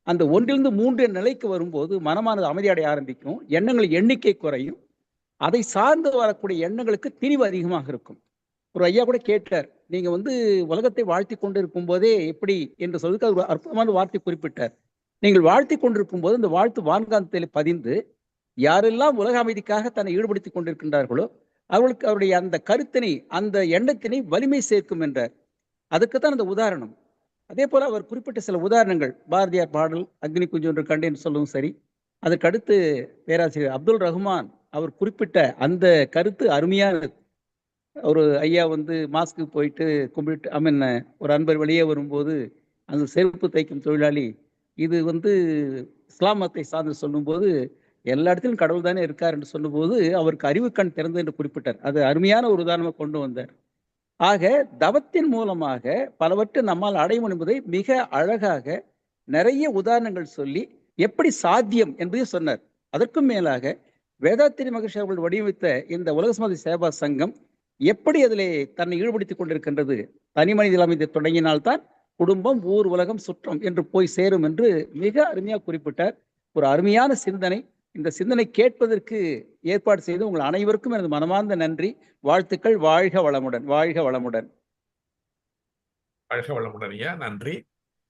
F: அந்த 1 3 நிலைக்கு வரும்போது மனமானது அமைதியடைய ஆரம்பிக்கும், எண்ணங்கள் எண்ணிக்கை குறையும், அதை சார்ந்து வரக்கூடிய எண்ணங்களுக்கு திரிவு அதிகமாக இருக்கும். ஒரு ஐயா கூட கேட்டார், நீங்க உலகத்தை வாழ்த்தி கொண்டு இருக்கும் போதே எப்படி என்று சொல்லிட்டு ஒரு அற்புதமான வார்த்தை குறிப்பிட்டார். நீங்கள் வாழ்த்தி கொண்டிருக்கும் போது இந்த வாழ்த்து வான்காந்தத்தில் பதிந்து யாரெல்லாம் உலக அமைதிக்காக தன்னை ஈடுபடுத்திக் கொண்டிருக்கின்றார்களோ அவர்களுக்கு அவருடைய அந்த கருத்தினை, அந்த எண்ணத்தினை வலிமை சேர்க்கும் என்றார். அதுக்குத்தான் அந்த உதாரணம். அதே போல அவர் குறிப்பிட்ட சில உதாரணங்கள், பாரதியார் பாடல் அக்னி குஞ்சு ஒன்று கண்டேன் சொல்லவும் சரி, அதற்கடுத்து பேராசிரியர் அப்துல் ரஹ்மான் அவர் குறிப்பிட்ட அந்த கருத்து அருமையானது. ஒரு ஐயா மாஸ்க்கு போயிட்டு கும்பிட்டு ஒரு அன்பர் வெளியே வரும்போது அந்த செருப்பு தைக்கும் தொழிலாளி இது இஸ்லாம் மதத்தை சார்ந்து சொல்லும்போது எல்லா இடத்திலும் கடவுள் தானே இருக்கார் என்று சொல்லும்போது அவருக்கு அறிவு கண் திறந்து என்று குறிப்பிட்டார். அது அருமையான ஒரு உதாரணமாக கொண்டு வந்தார். ஆக தவத்தின் மூலமாக பலவற்றை நம்மால் அடைய முடியும் என்பதை மிக அழகாக நிறைய உதாரணங்கள் சொல்லி எப்படி சாத்தியம் என்பதையும் சொன்னார். அதற்கும் மேலாக வேதாத்திரி மகர்ஷி அவர்கள் வடிவமைத்த இந்த உலக சமாதி சேவா சங்கம் எப்படி அதிலே தன்னை ஈடுபடுத்திக் கொண்டிருக்கின்றது, தனி மனித அமைதி தொடங்கினால்தான் குடும்பம், ஊர், உலகம், சுற்றம் என்று போய் சேரும் என்று மிக அருமையாக குறிப்பிட்டார். ஒரு அருமையான சிந்தனை. இந்த சிந்தனை கேட்பதற்கு ஏற்பாடு செய்து உங்கள் அனைவருக்கும் எனது மனமார்ந்த நன்றி, வாழ்த்துக்கள். வாழ்க வளமுடன், வாழ்க வளமுடன்.
C: வாழ்க வளமுடன் ஐயா, நன்றி.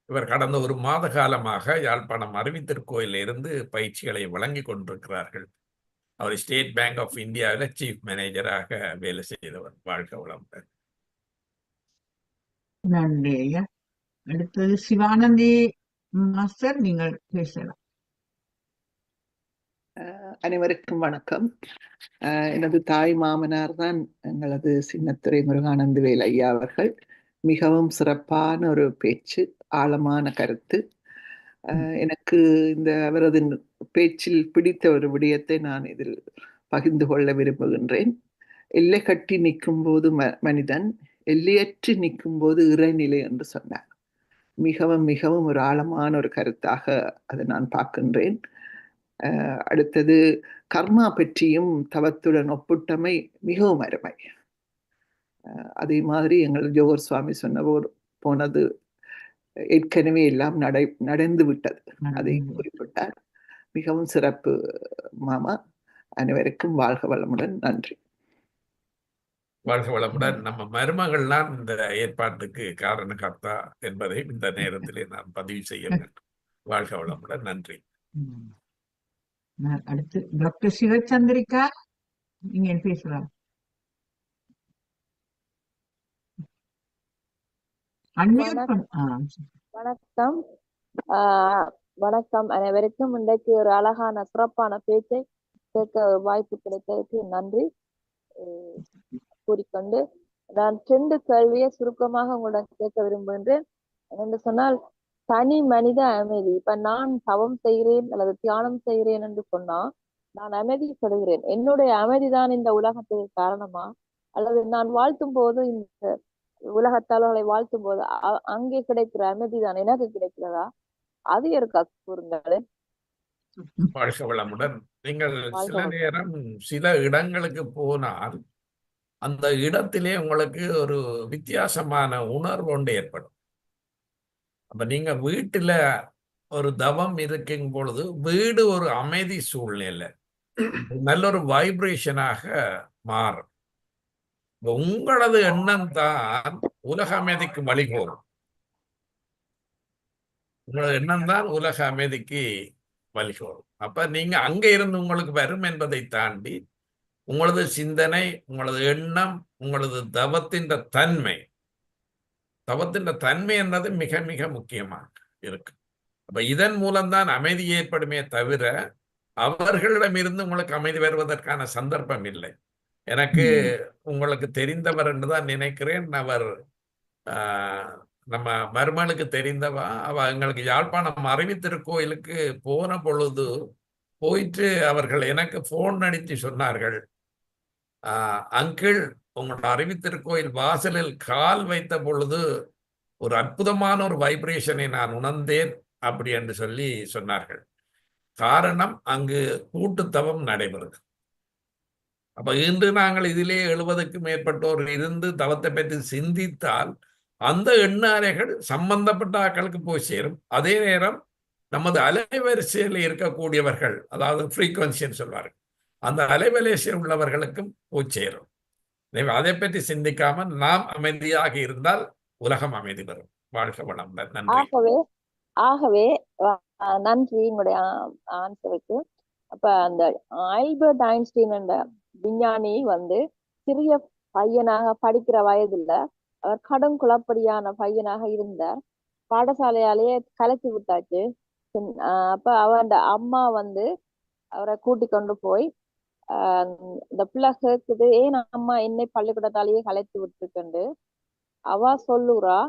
C: இவர் கடந்த 1 மாத காலமாக யாழ்ப்பாணம் அறிவித்திருக்கோயிலில் இருந்து பயிற்சிகளை வழங்கி கொண்டிருக்கிறார்கள். அவர் ஸ்டேட் பேங்க் ஆஃப் இந்தியாவில் சீஃப் மேனேஜராக வேலை செய்தவர். வாழ்க வளமுடன்.
A: நன்றி ஐயா. அடுத்தது சிவானந்தி மாஸ்டர், நீங்கள் பேசலாம்.
G: அனைவருக்கும் வணக்கம். எனது தாய் மாமனார் தான் எங்களது சின்னத்துறை முருகானந்தவேல் ஐயா அவர்கள். மிகவும் சிறப்பான ஒரு பேச்சு, ஆழமான கருத்து. எனக்கு இந்த அவரது பேச்சில் பிடித்த ஒரு விடயத்தை நான் இதில் பகிர்ந்து கொள்ள விரும்புகின்றேன். எல்லை கட்டி நிற்கும் போது மனிதன், எல்லையற்று நிற்கும் போது இறைநிலை என்று சொன்னார். மிகவும் மிகவும் ஒரு ஆழமான ஒரு கருத்தாக அதை நான் பார்க்கின்றேன். அடுத்தது கர்மா பற்றியும் தவத்துடன் ஒப்புட்டமை மிகவும் அருமை. அதே மாதிரி எங்கள் ஜோகர் சுவாமி போனது ஏற்கனவே எல்லாம் நடந்து விட்டது, அதை குறிப்பிட்டார். மிகவும் சிறப்பு மாமா. அனைவருக்கும் வாழ்க வளமுடன். நன்றி.
C: வாழ்க வளமுடன். நம்ம மருமகள்லாம் இந்த ஏற்பாட்டுக்கு காரணகர்த்தா என்பதை இந்த நேரத்திலே நான் பதிவு செய்ய வேண்டும். வாழ்க வளமுடன். நன்றி.
A: அடுத்து டாக்டர் சிவச்சந்திரிகா, நீங்க பேசலாம்.
H: வணக்கம். வணக்கம் அனைவருக்கும். இன்றைக்கு ஒரு அழகான சிறப்பான பேச்சை கேட்க வாய்ப்பு கிடைத்ததற்கு நன்றி கூறிக்கொண்டு, நான் 2 கேள்வியை சுருக்கமாக உங்களிடம் கேட்க விரும்புகின்றேன். என்று சொன்னால், தனி மனித அமைதி. இப்ப நான் தவம் செய்கிறேன் அல்லது தியானம் செய்கிறேன் என்று சொன்னா நான் அமைதிப்படுகிறேன். என்னுடைய அமைதிதான் இந்த உலகத்துக்கு காரணமா, அல்லது நான் வாழ்த்தும் போது, இந்த உலகத்தாளர்களை வாழ்த்தும் போது அங்கே கிடைக்கிற அமைதிதான் எனக்கு கிடைக்கிறதா? அது இருக்கா கூறுங்களேன்.
C: வாழ்க வளமுடன். நீங்கள் சில நேரம் சில இடங்களுக்கு போனால் அந்த இடத்திலே உங்களுக்கு ஒரு வித்தியாசமான உணர்வு ஒன்று ஏற்படும். அப்ப நீங்க வீட்டுல ஒரு தவம் இருக்கும் பொழுது வீடு ஒரு அமைதி சூழ்நிலை, நல்ல ஒரு வைப்ரேஷனாக மாறும். உங்களது எண்ணம் தான் உலக அமைதிக்கு வழிகோலும். உங்களது எண்ணம் தான் உலக அமைதிக்கு வழிகோலும். அப்ப நீங்க அங்க இருந்து உங்களுக்கு வரும் என்பதை தாண்டி உங்களது சிந்தனை, உங்களது எண்ணம், உங்களது தவத்தின் தன்மை என்றது மிக மிக முக்கியமாக இருக்கு. அப்ப இதன் மூலம்தான் அமைதி ஏற்படுமே தவிர அவர்களிடமிருந்து உங்களுக்கு அமைதி வருவதற்கான சந்தர்ப்பம் இல்லை. எனக்கு உங்களுக்கு தெரிந்தவர் என்றுதான் நினைக்கிறேன். அவர் நம்ம மருமகளுக்கு தெரிந்தவா, அவ எங்களுக்கு யாழ்ப்பாணம் அறிவித்திருக்கோயிலுக்கு போன பொழுது போயிட்டு அவர்கள் எனக்கு போன் அடித்து சொன்னார்கள், அங்கிள் உங்களோட அறிவித்திருக்கோயில் வாசலில் கால் வைத்த பொழுது ஒரு அற்புதமான ஒரு வைப்ரேஷனை நான் உணர்ந்தேன் அப்படி என்று சொல்லி சொன்னார்கள். காரணம், அங்கு கூட்டுத்தவம் நடைபெறுது. அப்ப இன்று நாங்கள் இதிலே 70க்கும் மேற்பட்டோர் இருந்து தவத்தை பற்றி சிந்தித்தால் அந்த எண்ணாரைகள் சம்பந்தப்பட்ட ஆட்களுக்கு போய் சேரும். அதே நேரம் நமது அலைவரிசையில் இருக்கக்கூடியவர்கள், அதாவது ஃப்ரீக்வன்சின்னு சொல்வார்கள், அந்த அலைவரிசையில் உள்ளவர்களுக்கும் போய் சேரும். அதை பற்றி சிந்திக்காமல் நாம் அமைதியாக இருந்தால் உலகம் அமைதி பெறும். வாழ்க வளமுடன். நன்றி.
H: ஆகவே நன்றி உங்களுடைய ஆன்சருக்கு. அப்ப அந்த ஆல்பர்ட் ஐன்ஸ்டீன் என்ற விஞ்ஞானி சிறிய பையனாக படிக்கிற வயதுல அவர் கடும் குழப்படியான பையனாக இருந்தார். பாடசாலையாலேயே கலைச்சி விட்டாச்சு. அப்ப அவன் அம்மா அவரை கூட்டி கொண்டு போய் இந்த பிள்ளை கேக்குது, ஏன் அம்மா என்னை பள்ளிக்கூடத்தாலேயே கலைச்சி விட்டுருக்கண்டு. அவ சொல்லுறா,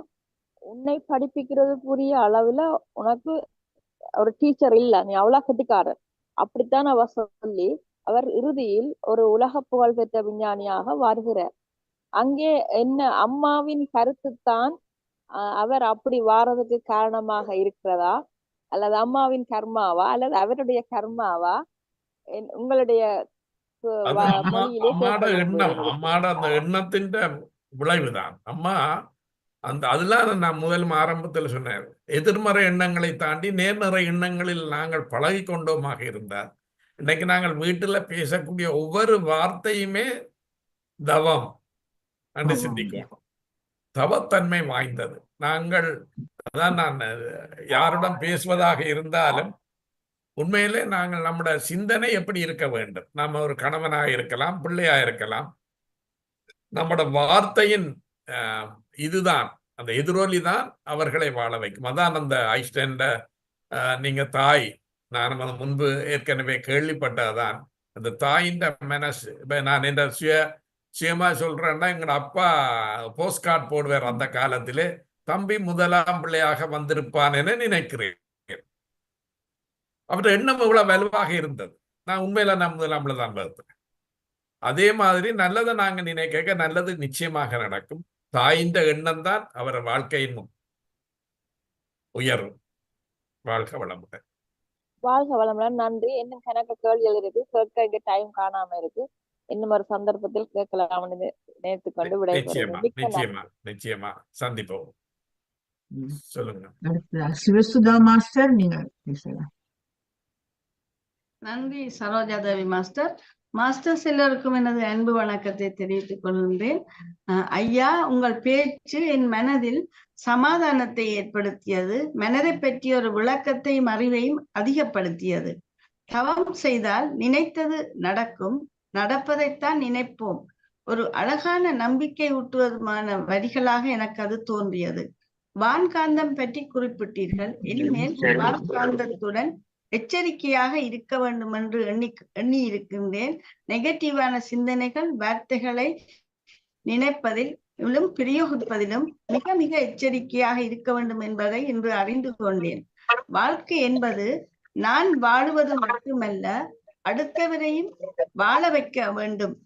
H: உன்னை படிப்பிக்கிறது புரிய அளவுல உனக்கு ஒரு டீச்சர் இல்ல, நீ அவ்வளவு கெட்டிக்காரர். அப்படித்தான் அவ சொல்லி அவர் இறுதியில் ஒரு உலக புகழ் பெற்ற விஞ்ஞானியாக வருகிறார். அங்கே என்ன அம்மாவின் கருத்துத்தான் அவர் அப்படி வாரதுக்கு காரணமாக இருக்கிறதா, அல்லது அம்மாவின் கர்மாவா, அல்லது அவருடைய கர்மாவா? உங்களுடைய
C: அந்த எண்ணத்தின் விளைவுதான். அம்மா அதெல்லாம் நான் முதல் ஆரம்பத்தில் சொன்னேன். எதிர்மறை எண்ணங்களை தாண்டி நேர்மறை எண்ணங்களில் நாங்கள் பழகி கொண்டோமாக இருந்தால் இன்னைக்கு நாங்கள் வீட்டுல பேசக்கூடிய ஒவ்வொரு வார்த்தையுமே தவம் என்று சிந்திக்கணும். தவத்தன்மை வாய்ந்தது. நாங்கள் அதான் நான் யாருடன் பேசுவதாக இருந்தாலும் உண்மையிலே நாங்கள் நம்முடைய சிந்தனை எப்படி இருக்க வேண்டும். நம்ம ஒரு கணவனாக இருக்கலாம், பிள்ளையா இருக்கலாம். நம்முடைய வார்த்தையின் இதுதான், அந்த எதிரொலி தான் அவர்களை வாழ வைக்கும். அதான் அந்த ஐன்ஸ்டைன் நீங்க தாய், நான் முன்பு ஏற்கனவே கேள்விப்பட்டதான். அந்த தாயின் மனசு, இப்ப நான் இந்த சுயமா சொல்றேன்னா, எங்க அப்பா போஸ்ட் கார்டு போடுவார் அந்த காலத்திலே, தம்பி முதலாம் பிள்ளையாக வந்திருப்பான் என நினைக்கிறேன். அவருடைய எண்ணம் இவ்வளவு வலுவாக இருந்தது. நான் உண்மையில நான் முதலாம் பிள்ளை தான் பார்த்தேன். அதே மாதிரி நல்லதை நாங்க நினைக்க நல்லது நிச்சயமாக நடக்கும். தாயின் எண்ணம் தான் அவர் வாழ்க்கையின் உயரும். வாழ்க வளமுடன்.
H: வாழ்க வளமுடன். நன்றி. இன்னும் கணக்கு கேள்விகள் இருக்கு, கேட்க இங்க டைம் காணாம இருக்கு. இன்னும் ஒரு சந்தர்ப்பத்தில் கேட்கலாம் நேர்த்து கொண்டு விடைபெறுகிறேன்.
C: நிச்சயமா சந்திப்போம். சொல்லுங்க.
A: சிவசுதா மாஸ்டர், நீங்க பேசலாம்.
I: நன்றி சரோஜா தேவி மாஸ்டர். மாஸ்டர்ஸ் எல்லோருக்கும் எனது அன்பு வணக்கத்தை தெரிவித்துக் கொள்கின்றேன். ஐயா, உங்கள் பேச்சு என் மனதில் சமாதானத்தை ஏற்படுத்தியது. மனதை பற்றிய ஒரு விளக்கத்தையும் அறிவையும் அதிகப்படுத்தியது. தவம் செய்தால் நினைத்தது நடக்கும், நடப்பதைத்தான் நினைப்போம். ஒரு அழகான நம்பிக்கை ஊட்டுவதுமான வரிகளாக எனக்கு அது தோன்றியது. வான்காந்தம் பற்றி குறிப்பிட்டீர்கள். இனிமேல் வான்காந்தத்துடன் எச்சரிக்கையாக இருக்க வேண்டும் என்று எண்ணி இருக்கின்றேன். நெகட்டிவான சிந்தனைகள், வார்த்தைகளை நினைப்பதிலும் பிரயோகிப்பதிலும் மிக மிக எச்சரிக்கையாக இருக்க வேண்டும் என்பதை இன்று அறிந்து கொண்டேன். வாழ்க்கை என்பது நான் வாழுவது மட்டுமல்ல, அடுத்தவரையும் வாழ வைக்க வேண்டும்.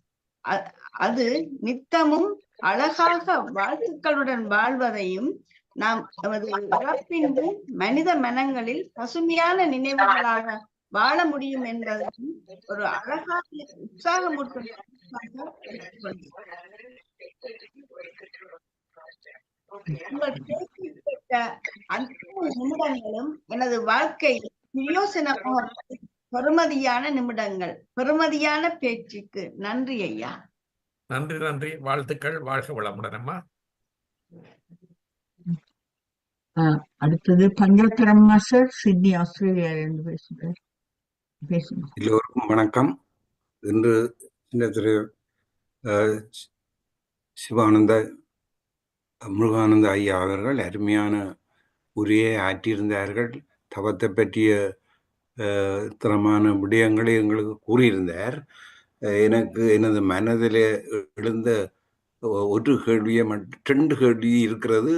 I: அது நித்தமும் அழகாக வாழ்த்துக்களுடன் வாழ்வதையும் நாம் நமது இறப்பின்றி மனித மனங்களில் பசுமையான நினைவுகளாக வாழ முடியும் என்பதையும் ஒரு அழகான உற்சாகமூட்டும் உங்கள் பேசிட்ட அத்தனை நிமிடங்களும் எனது வாழ்க்கை பிரயோசனமாக பெருமதியான நிமிடங்கள், பெருமதியான பேச்சுக்கு நன்றி ஐயா.
C: நன்றி நன்றி. வாழ்த்துக்கள். வாழ்க வளமுடன் அம்மா.
A: அடுத்தது பஞ்சகரம் மாஸ்டர், சிட்னி ஆஸ்திரேலியாவிலிருந்து பேசுகிறார். பேசுங்க.
J: எல்லோருக்கும் வணக்கம். இன்று திரு சிவானந்த முருகானந்த ஐயா அவர்கள் அருமையான உரையை ஆற்றியிருந்தார்கள். தவத்தை பற்றிய தரமான விடயங்களை எங்களுக்கு கூறியிருந்தார். எனக்கு எனது மனதில் எழுந்த ஒரு கேள்வியை மட்டும் 2 கேள்வி இருக்கிறது.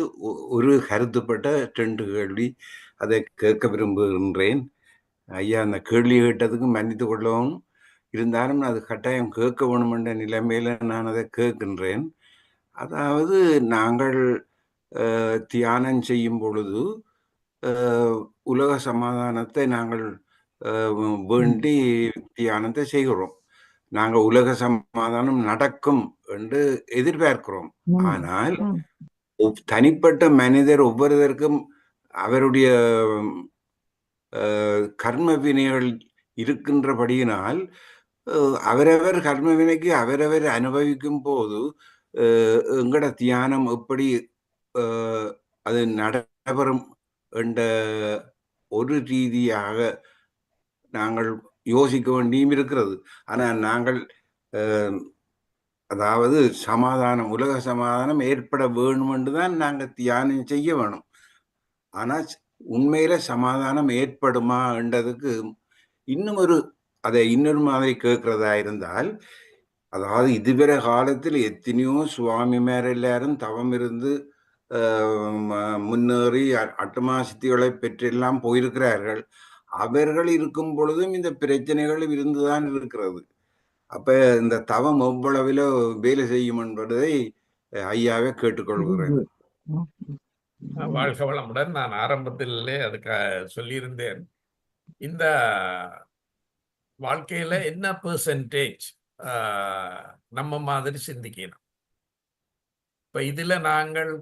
J: ஒரு கருத்துப்பட்ட 2 கேள்வி, அதை கேட்க விரும்புகின்றேன். ஐயா அந்த கேள்வி கேட்டதுக்கு மன்னித்து கொள்ளவும், இருந்தாலும் அது கட்டாயம் கேட்க வேணும் என்ற நிலைமையில நான் அதை கேட்கின்றேன். அதாவது நாங்கள் தியானம் செய்யும் பொழுது உலக சமாதானத்தை நாங்கள் வேண்டி தியானத்தை செய்கிறோம். நாங்கள் உலக சமாதானம் நடக்கும் என்று எதிர்பார்க்கிறோம். ஆனால் தனிப்பட்ட மனிதர் ஒவ்வொருவருக்கும் அவருடைய கர்ம வினைகள் இருக்கின்றபடியினால் அவரவர் கர்ம வினைக்கு அவரவர் அனுபவிக்கும் போது எங்கட தியானம் எப்படி அது நடைபெறும் என்ற ஒரு ரீதியாக நாங்கள் யோசிக்க வேண்டியும் இருக்கிறது. ஆனால் நாங்கள் அதாவது சமாதானம், உலக சமாதானம் ஏற்பட வேணும் என்று தான் நாங்கள் தியானம் செய்ய வேணும். ஆனால் உண்மையில சமாதானம் ஏற்படுமா என்றதுக்கு அதை இன்னொரு மாதிரி கேட்கிறதா இருந்தால், அதாவது இதுவரை காலத்தில் எத்தனையோ சுவாமிமார் எல்லாரும் தவம் இருந்து முன்னேறி அட்டமா சித்திகளை பெற்றெல்லாம் போயிருக்கிறார்கள். அவர்கள் இருக்கும் பொழுதும் இந்த பிரச்சனைகள் இருந்துதான் இருக்கிறது. அப்ப இந்த தவம் எவ்வளவில் வேலை செய்யும் என்பதை ஐயாவே கேட்டுக்கொள்கிறேன்.
C: வாழ்க வளமுடன். நான் ஆரம்பத்திலே அதுக்கு சொல்லியிருந்தேன், இந்த வாழ்க்கையில என்ன பெர்சன்டேஜ் நம்ம மாதிரி சிந்திக்கணும். இப்ப இதுல நாங்கள்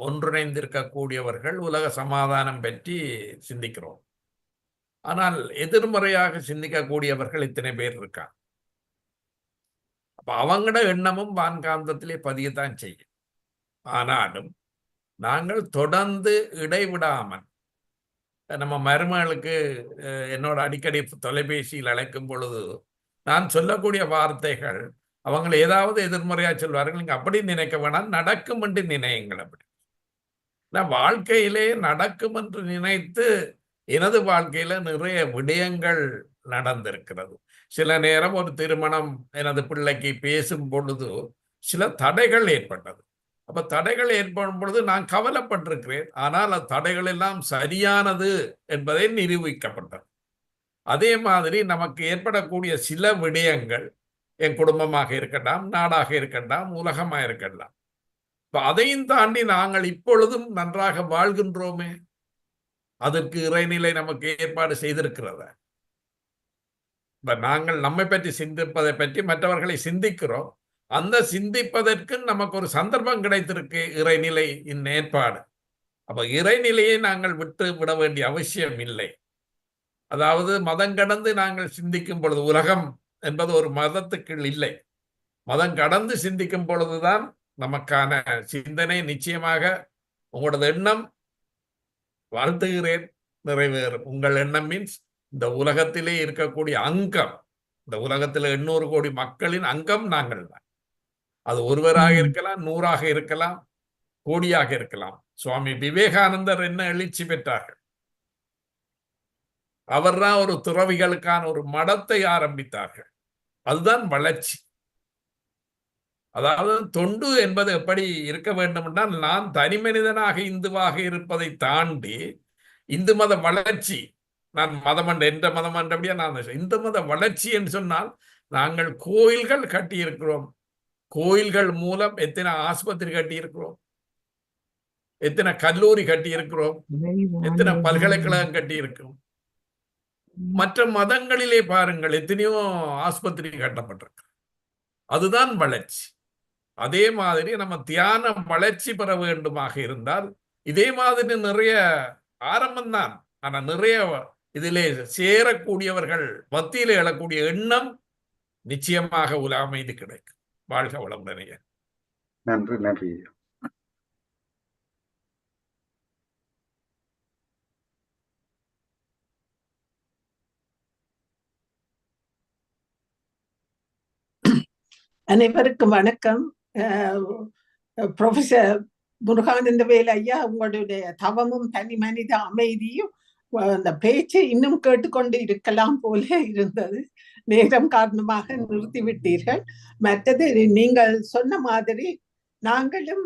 C: ஒன்றிணைந்திருக்கக்கூடியவர்கள் உலக சமாதானம் பற்றி சிந்திக்கிறோம். ஆனால் எதிர்மறையாக சிந்திக்கக்கூடியவர்கள் இத்தனை பேர் இருக்காங்க. அப்ப அவங்களோட எண்ணமும் வான்காந்தத்திலே பதியத்தான் செய்யும். ஆனாலும் நாங்கள் தொடர்ந்து இடைவிடாமல், நம்ம மருமகளுக்கு என்னோட அடிக்கடி தொலைபேசியில் அழைக்கும் பொழுது நான் சொல்லக்கூடிய வார்த்தைகள் அவங்களை ஏதாவது எதிர்மறையா சொல்வார்கள். நீங்க அப்படி நினைக்க வேணாம், நடக்கும் என்று நினையுங்கள். அப்படி நான் வாழ்க்கையிலே நடக்கும் என்று நினைத்து எனது வாழ்க்கையில நிறைய விடயங்கள் நடந்திருக்கிறது. சில நேரம் ஒரு திருமணம் எனது பிள்ளைக்கு பேசும் பொழுது சில தடைகள் ஏற்பட்டது. அப்ப தடைகள் ஏற்படும் பொழுது நான் கவலைப்பட்டிருக்கிறேன். ஆனால் அந்த தடைகள் எல்லாம் சரியானது என்பதை நிரூபிக்கப்பட்டது. அதே மாதிரி நமக்கு ஏற்படக்கூடிய சில விடயங்கள் என் குடும்பமாக இருக்கட்டும், நாடாக இருக்கட்டும், உலகமாக இருக்கட்டும், இப்ப அதையும் தாண்டி நாங்கள் இப்பொழுதும் நன்றாக வாழ்கின்றோமே, அதற்கு இறைநிலை நமக்கு ஏற்பாடு செய்திருக்கிறதா? இப்ப நாங்கள் நம்மை பற்றி சிந்திப்பதை பற்றி மற்றவர்களை சிந்திக்கிறோம். அந்த சிந்திப்பதற்கு நமக்கு ஒரு சந்தர்ப்பம் கிடைத்திருக்கு, இறைநிலை ஏற்பாடு. அப்ப இறைநிலையை நாங்கள் விட்டு விட வேண்டிய அவசியம் இல்லை. அதாவது மதம் கடந்து நாங்கள் சிந்திக்கும் பொழுது, உலகம் என்பது ஒரு மதத்துக்கு இல்லை, மதம் கடந்து சிந்திக்கும் பொழுதுதான் நமக்கான சிந்தனை நிச்சயமாக, உங்களோட எண்ணம் வாழ்த்துகிறேன் நிறைவேறும். உங்கள் எண்ணம் மீன்ஸ் இந்த உலகத்திலே இருக்கக்கூடிய அங்கம், இந்த உலகத்தில் 800 கோடி மக்களின் அங்கம் நாங்கள் தான். அது ஒருவராக இருக்கலாம், 100ஆக இருக்கலாம், கோடியாக இருக்கலாம். சுவாமி விவேகானந்தர் என்ன எழுச்சி பெற்றார்கள்? அவர்தான் ஒரு துறவிகளுக்கான ஒரு மடத்தை ஆரம்பித்தார்கள். அதுதான் வளர்ச்சி. அதாவது தொண்டு என்பது எப்படி இருக்க வேண்டும் என்றால், நான் தனி மனிதனாக இந்துவாக இருப்பதை தாண்டி இந்து மத வளர்ச்சி, நான் மதம் என்ற மதம் என்றபடியா நான் இந்து மத வளர்ச்சி என்று சொன்னால், நாங்கள் கோயில்கள் கட்டியிருக்கிறோம். கோயில்கள் மூலம் எத்தனை ஆஸ்பத்திரி கட்டியிருக்கிறோம், எத்தனை கல்லூரி கட்டியிருக்கிறோம், எத்தனை பல்கலைக்கழகம் கட்டியிருக்கிறோம். மற்ற மதங்களிலே பாருங்கள், எத்தனையோ ஆஸ்பத்திரி கட்டப்பட்டிருக்கு. அதுதான் வளர்ச்சி. அதே மாதிரி நம்ம தியானம் வளர்ச்சி பெற வேண்டுமாக இருந்தால் இதே மாதிரி நிறைய ஆரம்பம்தான். ஆனா நிறைய இதிலே சேரக்கூடியவர்கள் மத்தியிலே எழக்கூடிய எண்ணம் நிச்சயமாக உலக அமைதி கிடைக்கும். வாழ்க வளமுடனே.
J: நன்றி நன்றி.
K: அனைவருக்கும் வணக்கம். ப்ரொஃபசர் முருகானந்தவேல் ஐயா, உங்களுடைய தவமும் தனி மனித அமைதியும் அந்த பேச்சு இன்னும் கேட்டுக்கொண்டு இருக்கலாம் போல இருந்தது. நேரம் காரணமாக நிறுத்திவிட்டீர்கள். மற்றது நீங்கள் சொன்ன மாதிரி நாங்களும்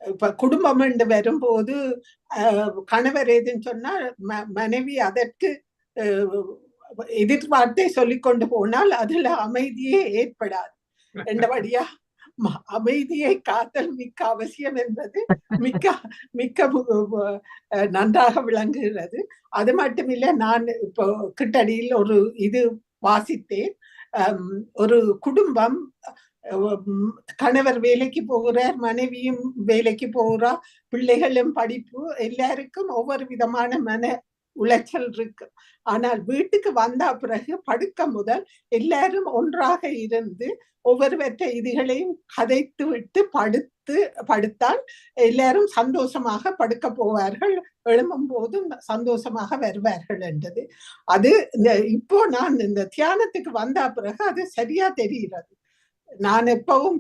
K: இப்ப குடும்பம் என்று வரும்போது கணவர் எதுன்னு சொன்னா மனைவி அதற்கு எதிர்பார்த்தை சொல்லிக்கொண்டு போனால் அதுல அமைதியே ஏற்படாது. என்றபடியா அமைதியை காத்தல் மிக்க அவசியம் என்பது மிக்க நன்றாக விளங்குகிறது. அது மட்டுமில்லை, நான் இப்போ கிட்டடியில் ஒரு இது வாசித்தேன். ஒரு குடும்பம், கணவர் வேலைக்கு போகிறார், மனைவியும் வேலைக்கு போகிறா, பிள்ளைகளும் படிப்பு, எல்லாருக்கும் ஒவ்வொரு விதமான மன உளைச்சல் இருக்கு. ஆனால் வீட்டுக்கு வந்த பிறகு படுக்க முதல் எல்லாரும் ஒன்றாக இருந்து ஒவ்வொருவற்ற இதுகளையும் கதைத்து விட்டு படுத்தால் எல்லாரும் சந்தோஷமாக படுக்க போவார்கள், எழும்பும் போதும் சந்தோஷமாக வருவார்கள் என்றது. அது இப்போ நான் இந்த தியானத்துக்கு வந்த பிறகு அது சரியா தெரிகிறது. நான் எப்பவும்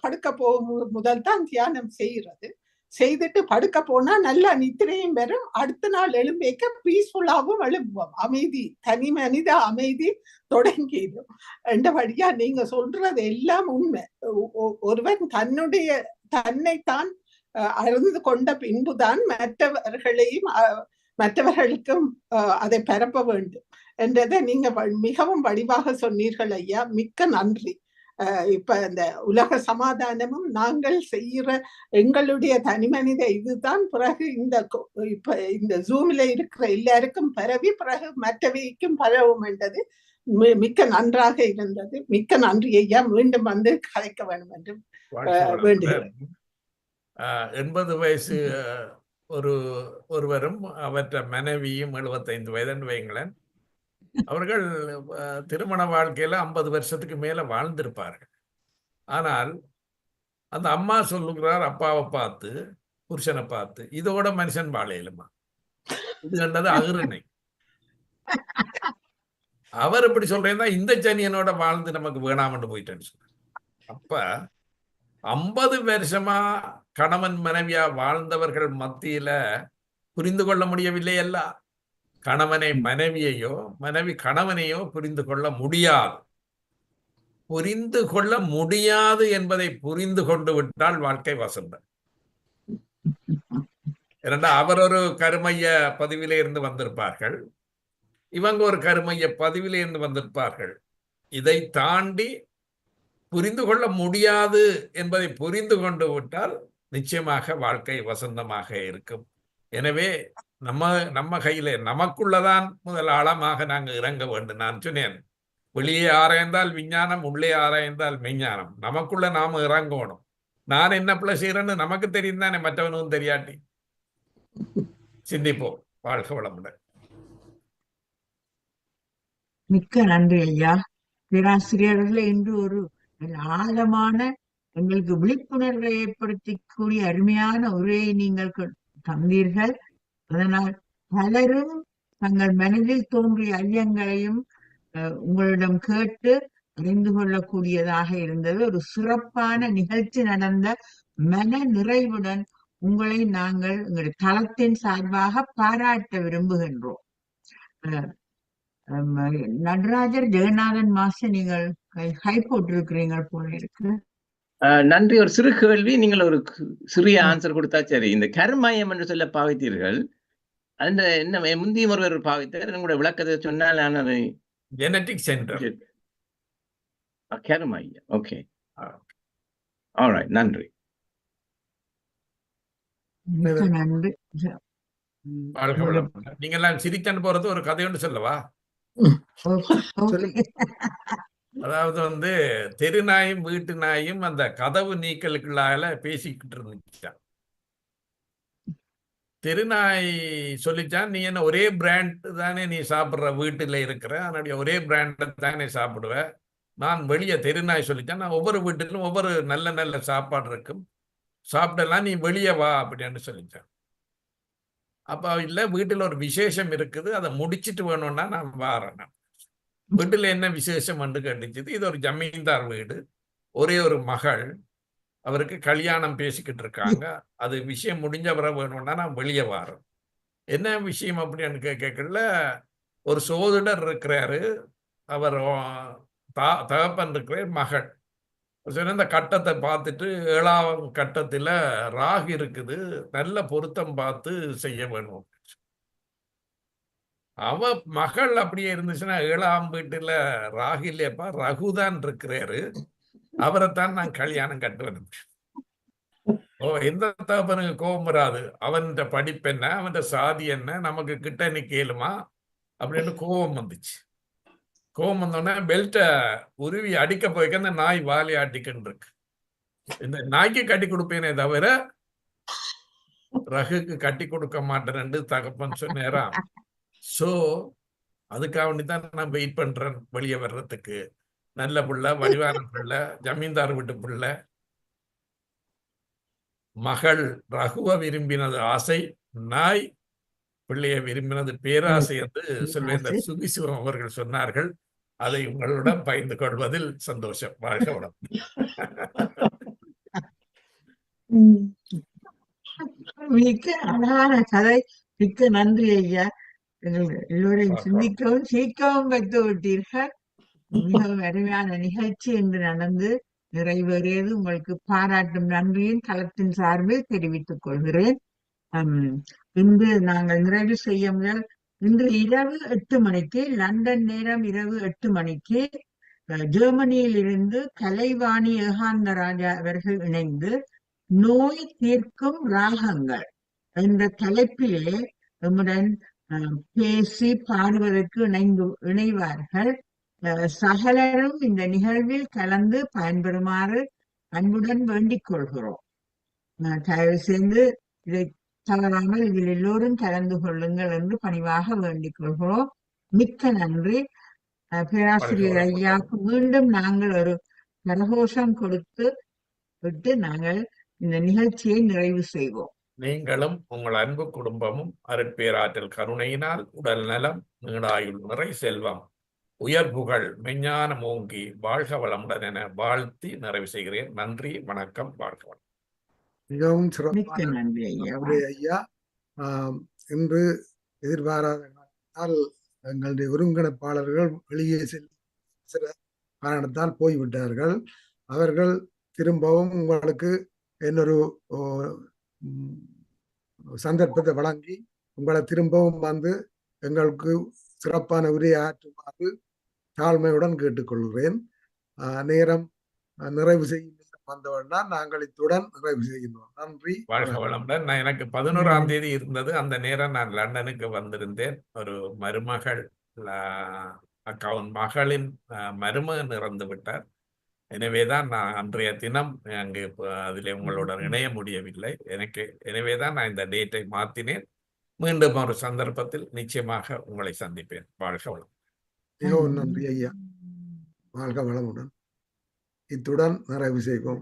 K: படுக்க போகும் முதல் தான் தியானம் செய்யறது. செய்துட்டு படுக்க போனா நல்லா நித்திரையும் வரும். அடுத்த நாள் எழும்பேக்க பீஸ்ஃபுல்லாவும் எழும்புவோம். அமைதி, தனி மனித அமைதி தொடங்கிடும். ரெண்டபடியா நீங்க சொல்றது எல்லாம் உண்மை. ஒருவன் தன்னைத்தான் அறிந்து கொண்ட பின்புதான் மற்றவர்களுக்கும் அதை பரப்ப வேண்டும் என்றதை நீங்க மிகவும் வடிவாக சொன்னீர்கள் ஐயா. மிக்க நன்றி. இப்ப இந்த உலக சமாதானமும் நாங்கள் செய்யற எங்களுடைய தனிமனித இதுதான் பிறகு இப்ப இந்த ஜூம்ல இருக்கிற எல்லாருக்கும் பரவி பிறகு மற்றவைக்கும் பரவும் என்றது மிக்க நன்றாக இருந்தது. மிக்க நன்றி ஐயா. மீண்டும் வந்து கலைக்க வேண்டும் என்று வேண்டுகிறேன்.
C: 80 வயசு ஒருவரும் அவற்ற மனைவியும் 75 வயதுன்னு வைங்களேன். அவர்கள் திருமண வாழ்க்கையில 50 வருஷத்துக்கு மேல வாழ்ந்திருப்பார்கள். ஆனால் அந்த அம்மா சொல்லுகிறார், அப்பாவை பார்த்து, புருஷனை பார்த்து, இதோட மனுஷன் வாழையிலுமா, இது கண்டது அகிரணை. அவர் இப்படி சொல்றேன்னா இந்த சனியனோட வாழ்ந்து நமக்கு வேணாமன்னு போயிட்டேன்னு சொல்ற. அப்ப 50 வருஷமா கணவன் மனைவியா வாழ்ந்தவர்கள் மத்தியில புரிந்து கொள்ள முடியவில்லை அல்ல. கணவனை மனைவியையோ மனைவி கணவனையோ புரிந்து கொள்ள முடியாது. புரிந்து கொள்ள முடியாது என்பதை புரிந்து கொண்டு விட்டால் வாழ்க்கை வசந்தம். ஏனென்றா அவர் ஒரு கருமைய பதிவிலே இருந்து வந்திருப்பார்கள், இவங்க ஒரு கருமைய பதிவிலே இருந்து வந்திருப்பார்கள். இதை தாண்டி புரிந்து கொள்ள முடியாது என்பதை புரிந்து கொண்டு விட்டால் நிச்சயமாக வாழ்க்கை வசந்தமாக இருக்கும். எனவே நம்ம கையில நமக்குள்ளதான் முதல் ஆழமாக நாங்கள் இறங்க வேண்டும். நான் சொன்னேன், வெளியே ஆராய்ந்தால் விஞ்ஞானம், உள்ளே ஆராய்ந்தால் மெஞ்ஞானம். நமக்குள்ள நாம இறங்கணும். நான் என்ன பிள்ளை செய்யறேன்னு நமக்கு தெரியும் தானே, மற்றவனும் தெரியாட்டி. சிந்திப்போம். வாழ்க வளமுடன்.
A: மிக்க நன்றி ஐயா. பேராசிரியர்களே, இன்று ஒரு ஆழமான எங்களுக்கு விழிப்புணர்வை ஏற்படுத்தக்கூடிய அருமையான உரையை நீங்கள் தந்தீர்கள். அதனால் பலரும் தங்கள் மனதில் தோன்றிய ஐயங்களையும் உங்களிடம் கேட்டு அறிந்து கொள்ளக்கூடியதாக இருந்தது. ஒரு சிறப்பான நிகழ்ச்சி நடந்த மன நிறைவுடன் உங்களை நாங்கள் எங்களுடைய தளத்தின் சார்பாக பாராட்ட விரும்புகின்றோம். நடராஜர் ஜெகநாதன் மாஸ்டர், நீங்கள் கை போட்டிருக்கிறீங்க போல இருக்கு.
E: நன்றி. ஒரு சிறு கேள்வி, நீங்கள் ஒரு சிறிய ஆன்சர் கொடுத்தா சரி. இந்த கர்மயம் என்று சொல்ல பாவித்தீர்கள், அந்த என்ன முந்தைய ஒருவர் பாவித்தார், உங்களுடைய விளக்கத்தை சொன்னால் நான் அதை
C: ஜெனடிக் சென்டர்
E: கர்மயம். Okay, alright. நன்றி.
A: நன்றி.
C: நீங்க எல்லாம் சிரிக்கன் போறது ஒரு கதையோடு சொல்லவா? அதாவது தெருநாயும் வீட்டு நாயும் அந்த கதவு நீக்கலுக்குள்ளால பேசிக்கிட்டு இருந்துச்சான். தெருநாய் சொல்லிச்சான், நீ என்ன ஒரே பிராண்ட் தானே நீ சாப்பிட்ற, வீட்டுல இருக்கிற அதனுடைய ஒரே பிராண்ட தானே சாப்பிடுவ. நான் வெளியே, தெருநாய் சொல்லிச்சான், நான் ஒவ்வொரு வீட்டிலும் ஒவ்வொரு நல்ல நல்ல சாப்பாடு இருக்கும், சாப்பிடலாம், நீ வெளியே வா அப்படின்னு சொல்லிச்சான். அப்ப இல்ல, வீட்டுல ஒரு விசேஷம் இருக்குது, அதை முடிச்சிட்டு வேணும்னா நான் வாரேன். வீட்டுல என்ன விசேஷம் என்று கேட்டுச்சு. இது ஒரு ஜமீன்தார் வீடு, ஒரே ஒரு மகள், அவருக்கு கல்யாணம் பேசிக்கிட்டு இருக்காங்க, அது விஷயம் முடிஞ்ச பிறகு வேணும்னா நான் வெளியே வாரேன். என்ன விஷயம் அப்படின்னு கேட்கல. ஒரு சோதிடர் இருக்கிறாரு, அவர் தகப்பன் இருக்கிறார், மகள். இந்த கட்டத்தை பார்த்துட்டு 7ஆம் கட்டத்துல ராகு இருக்குது, நல்ல பொருத்தம் பார்த்து செய்ய வேணும். அவ மகள் அப்படியே இருந்துச்சுன்னா 7ஆம் வீட்டுல ராகு இல்லையப்பா, ரகுதான் இருக்கிறாரு, அவரைத்தான் நான் கல்யாணம் கட்டுவேன். எந்த தகப்பனுக்கு கோபம் வராது? அவன் படிப்பு என்ன, அவன் சாதி என்ன, நமக்கு கிட்ட நிக்கலுமா அப்படின்னு கோபம் வந்துச்சு. கோபம் வந்தோடனே பெல்ட்டை உருவி அடிக்க போய்க்க அந்த நாய் வாலி ஆட்டிக்கின்னு இருக்கு. இந்த நாய்க்கு கட்டி கொடுப்பேனே தவிர ரகுக்கு கட்டி கொடுக்க மாட்டேன்னு தகப்பன் சொன்னேராம். சோ அதுக்காக வேண்டிதான் நான் வெயிட் பண்றேன் வெளியே வர்றதுக்கு. நல்ல பிள்ளை, வடிவான பிள்ளை, ஜமீன்தார் வீட்டு பிள்ளை. மகள் ரகுவ விரும்பினது ஆசை, நாய் பிள்ளையை விரும்பினது பேராசை என்று சொல்வேந்தர் சுகிசிவம் அவர்கள் சொன்னார்கள். அதை உங்களுடன் பகிர்ந்து கொள்வதில் சந்தோஷம். வாழ்க வளம்.
A: மிக்க அழகான கதை. மிக்க நன்றி ஐயா. எல்லோரையும் சிந்திக்கவும் சிரிக்கவும் வைத்து விட்டீர்கள். மிகவும் அருமையான நிகழ்ச்சி என்று நடந்து நிறைவேறியது. உங்களுக்கு பாராட்டும் நன்றியின் களத்தின் சார்பில் தெரிவித்துக் கொள்கிறேன். இன்று நாங்கள் நிறைவு செய்ய முதல் இன்று இரவு 8 மணிக்கு, லண்டன் நேரம் இரவு 8 மணிக்கு ஜெர்மனியில் இருந்து கலைவாணி ஏகாந்தராஜா அவர்கள் இணைந்து நோய் தீர்க்கும் ராகங்கள் என்ற தலைப்பிலே நம்முடன் பேசி பாடுவதற்கு இணைவார்கள். சகலரும் இந்த நிகழ்வில் கலந்து பயன்பெறுமாறு அன்புடன் வேண்டிக் கொள்கிறோம். தயவு செய்து இதை தவறாமல் இதில் எல்லோரும் கலந்து கொள்ளுங்கள் என்று பணிவாக வேண்டிக் கொள்கிறோம். மிக்க நன்றி. பேராசிரியர் ஐயாவுக்கு மீண்டும் நாங்கள் ஒரு கரகோஷம் கொடுத்து விட்டு நாங்கள் இந்த நிகழ்ச்சியை நிறைவு செய்வோம்.
C: நீங்களும் உங்கள் அன்பு குடும்பமும் அருட்பேராற்றல் கருணையினால் உடல் நலம், நீடாயுள், நிறை செல்வம், உயர் புகழ், மெஞ்ஞானம் ஓங்கி வாழ்க வளமுடன் என வாழ்த்தி நிறைவு செய்கிறேன். நன்றி, வணக்கம், வாழ்க வளம்.
B: மிகவும்
A: மிக்க நன்றி
B: ஐயா. இன்று எதிர்பாராத எங்களுடைய ஒருங்கிணைப்பாளர்கள் வெளியே சில காரணத்தால் போய்விட்டார்கள். அவர்கள் திரும்பவும் உங்களுக்கு இன்னொரு சந்தர்ப்பத்தை வழங்கி உங்களை திரும்பவும் வந்து எங்களுக்கு சிறப்பான உரையை ஆற்றுமாறு தாழ்மையுடன் கேட்டுக்கொள்கிறேன். நேரம் நிறைவு செய்யும் வந்தவன்னா நாங்கள் இத்துடன் நிறைவு செய்கின்றோம். நன்றி,
C: வாழ்க வளமுடன். நான் எனக்கு 11ஆம் தேதி இருந்தது, அந்த நேரம் நான் லண்டனுக்கு வந்திருந்தேன். ஒரு மருமகள் மகளின் மருமகன் இறந்து விட்டார். எனவேதான் நான் அன்றைய தினம் அங்கு அதில் உங்களுடன் இணைய முடியவில்லை. எனவேதான் நான் இந்த டேட்டை மாற்றினேன். மீண்டும் ஒரு சந்தர்ப்பத்தில் நிச்சயமாக உங்களை சந்திப்பேன். வாழ்க வளம்.
B: மிகவும் நன்றி ஐயா. வாழ்க வளமுடன். இத்துடன் நிறைவு செய்வோம்.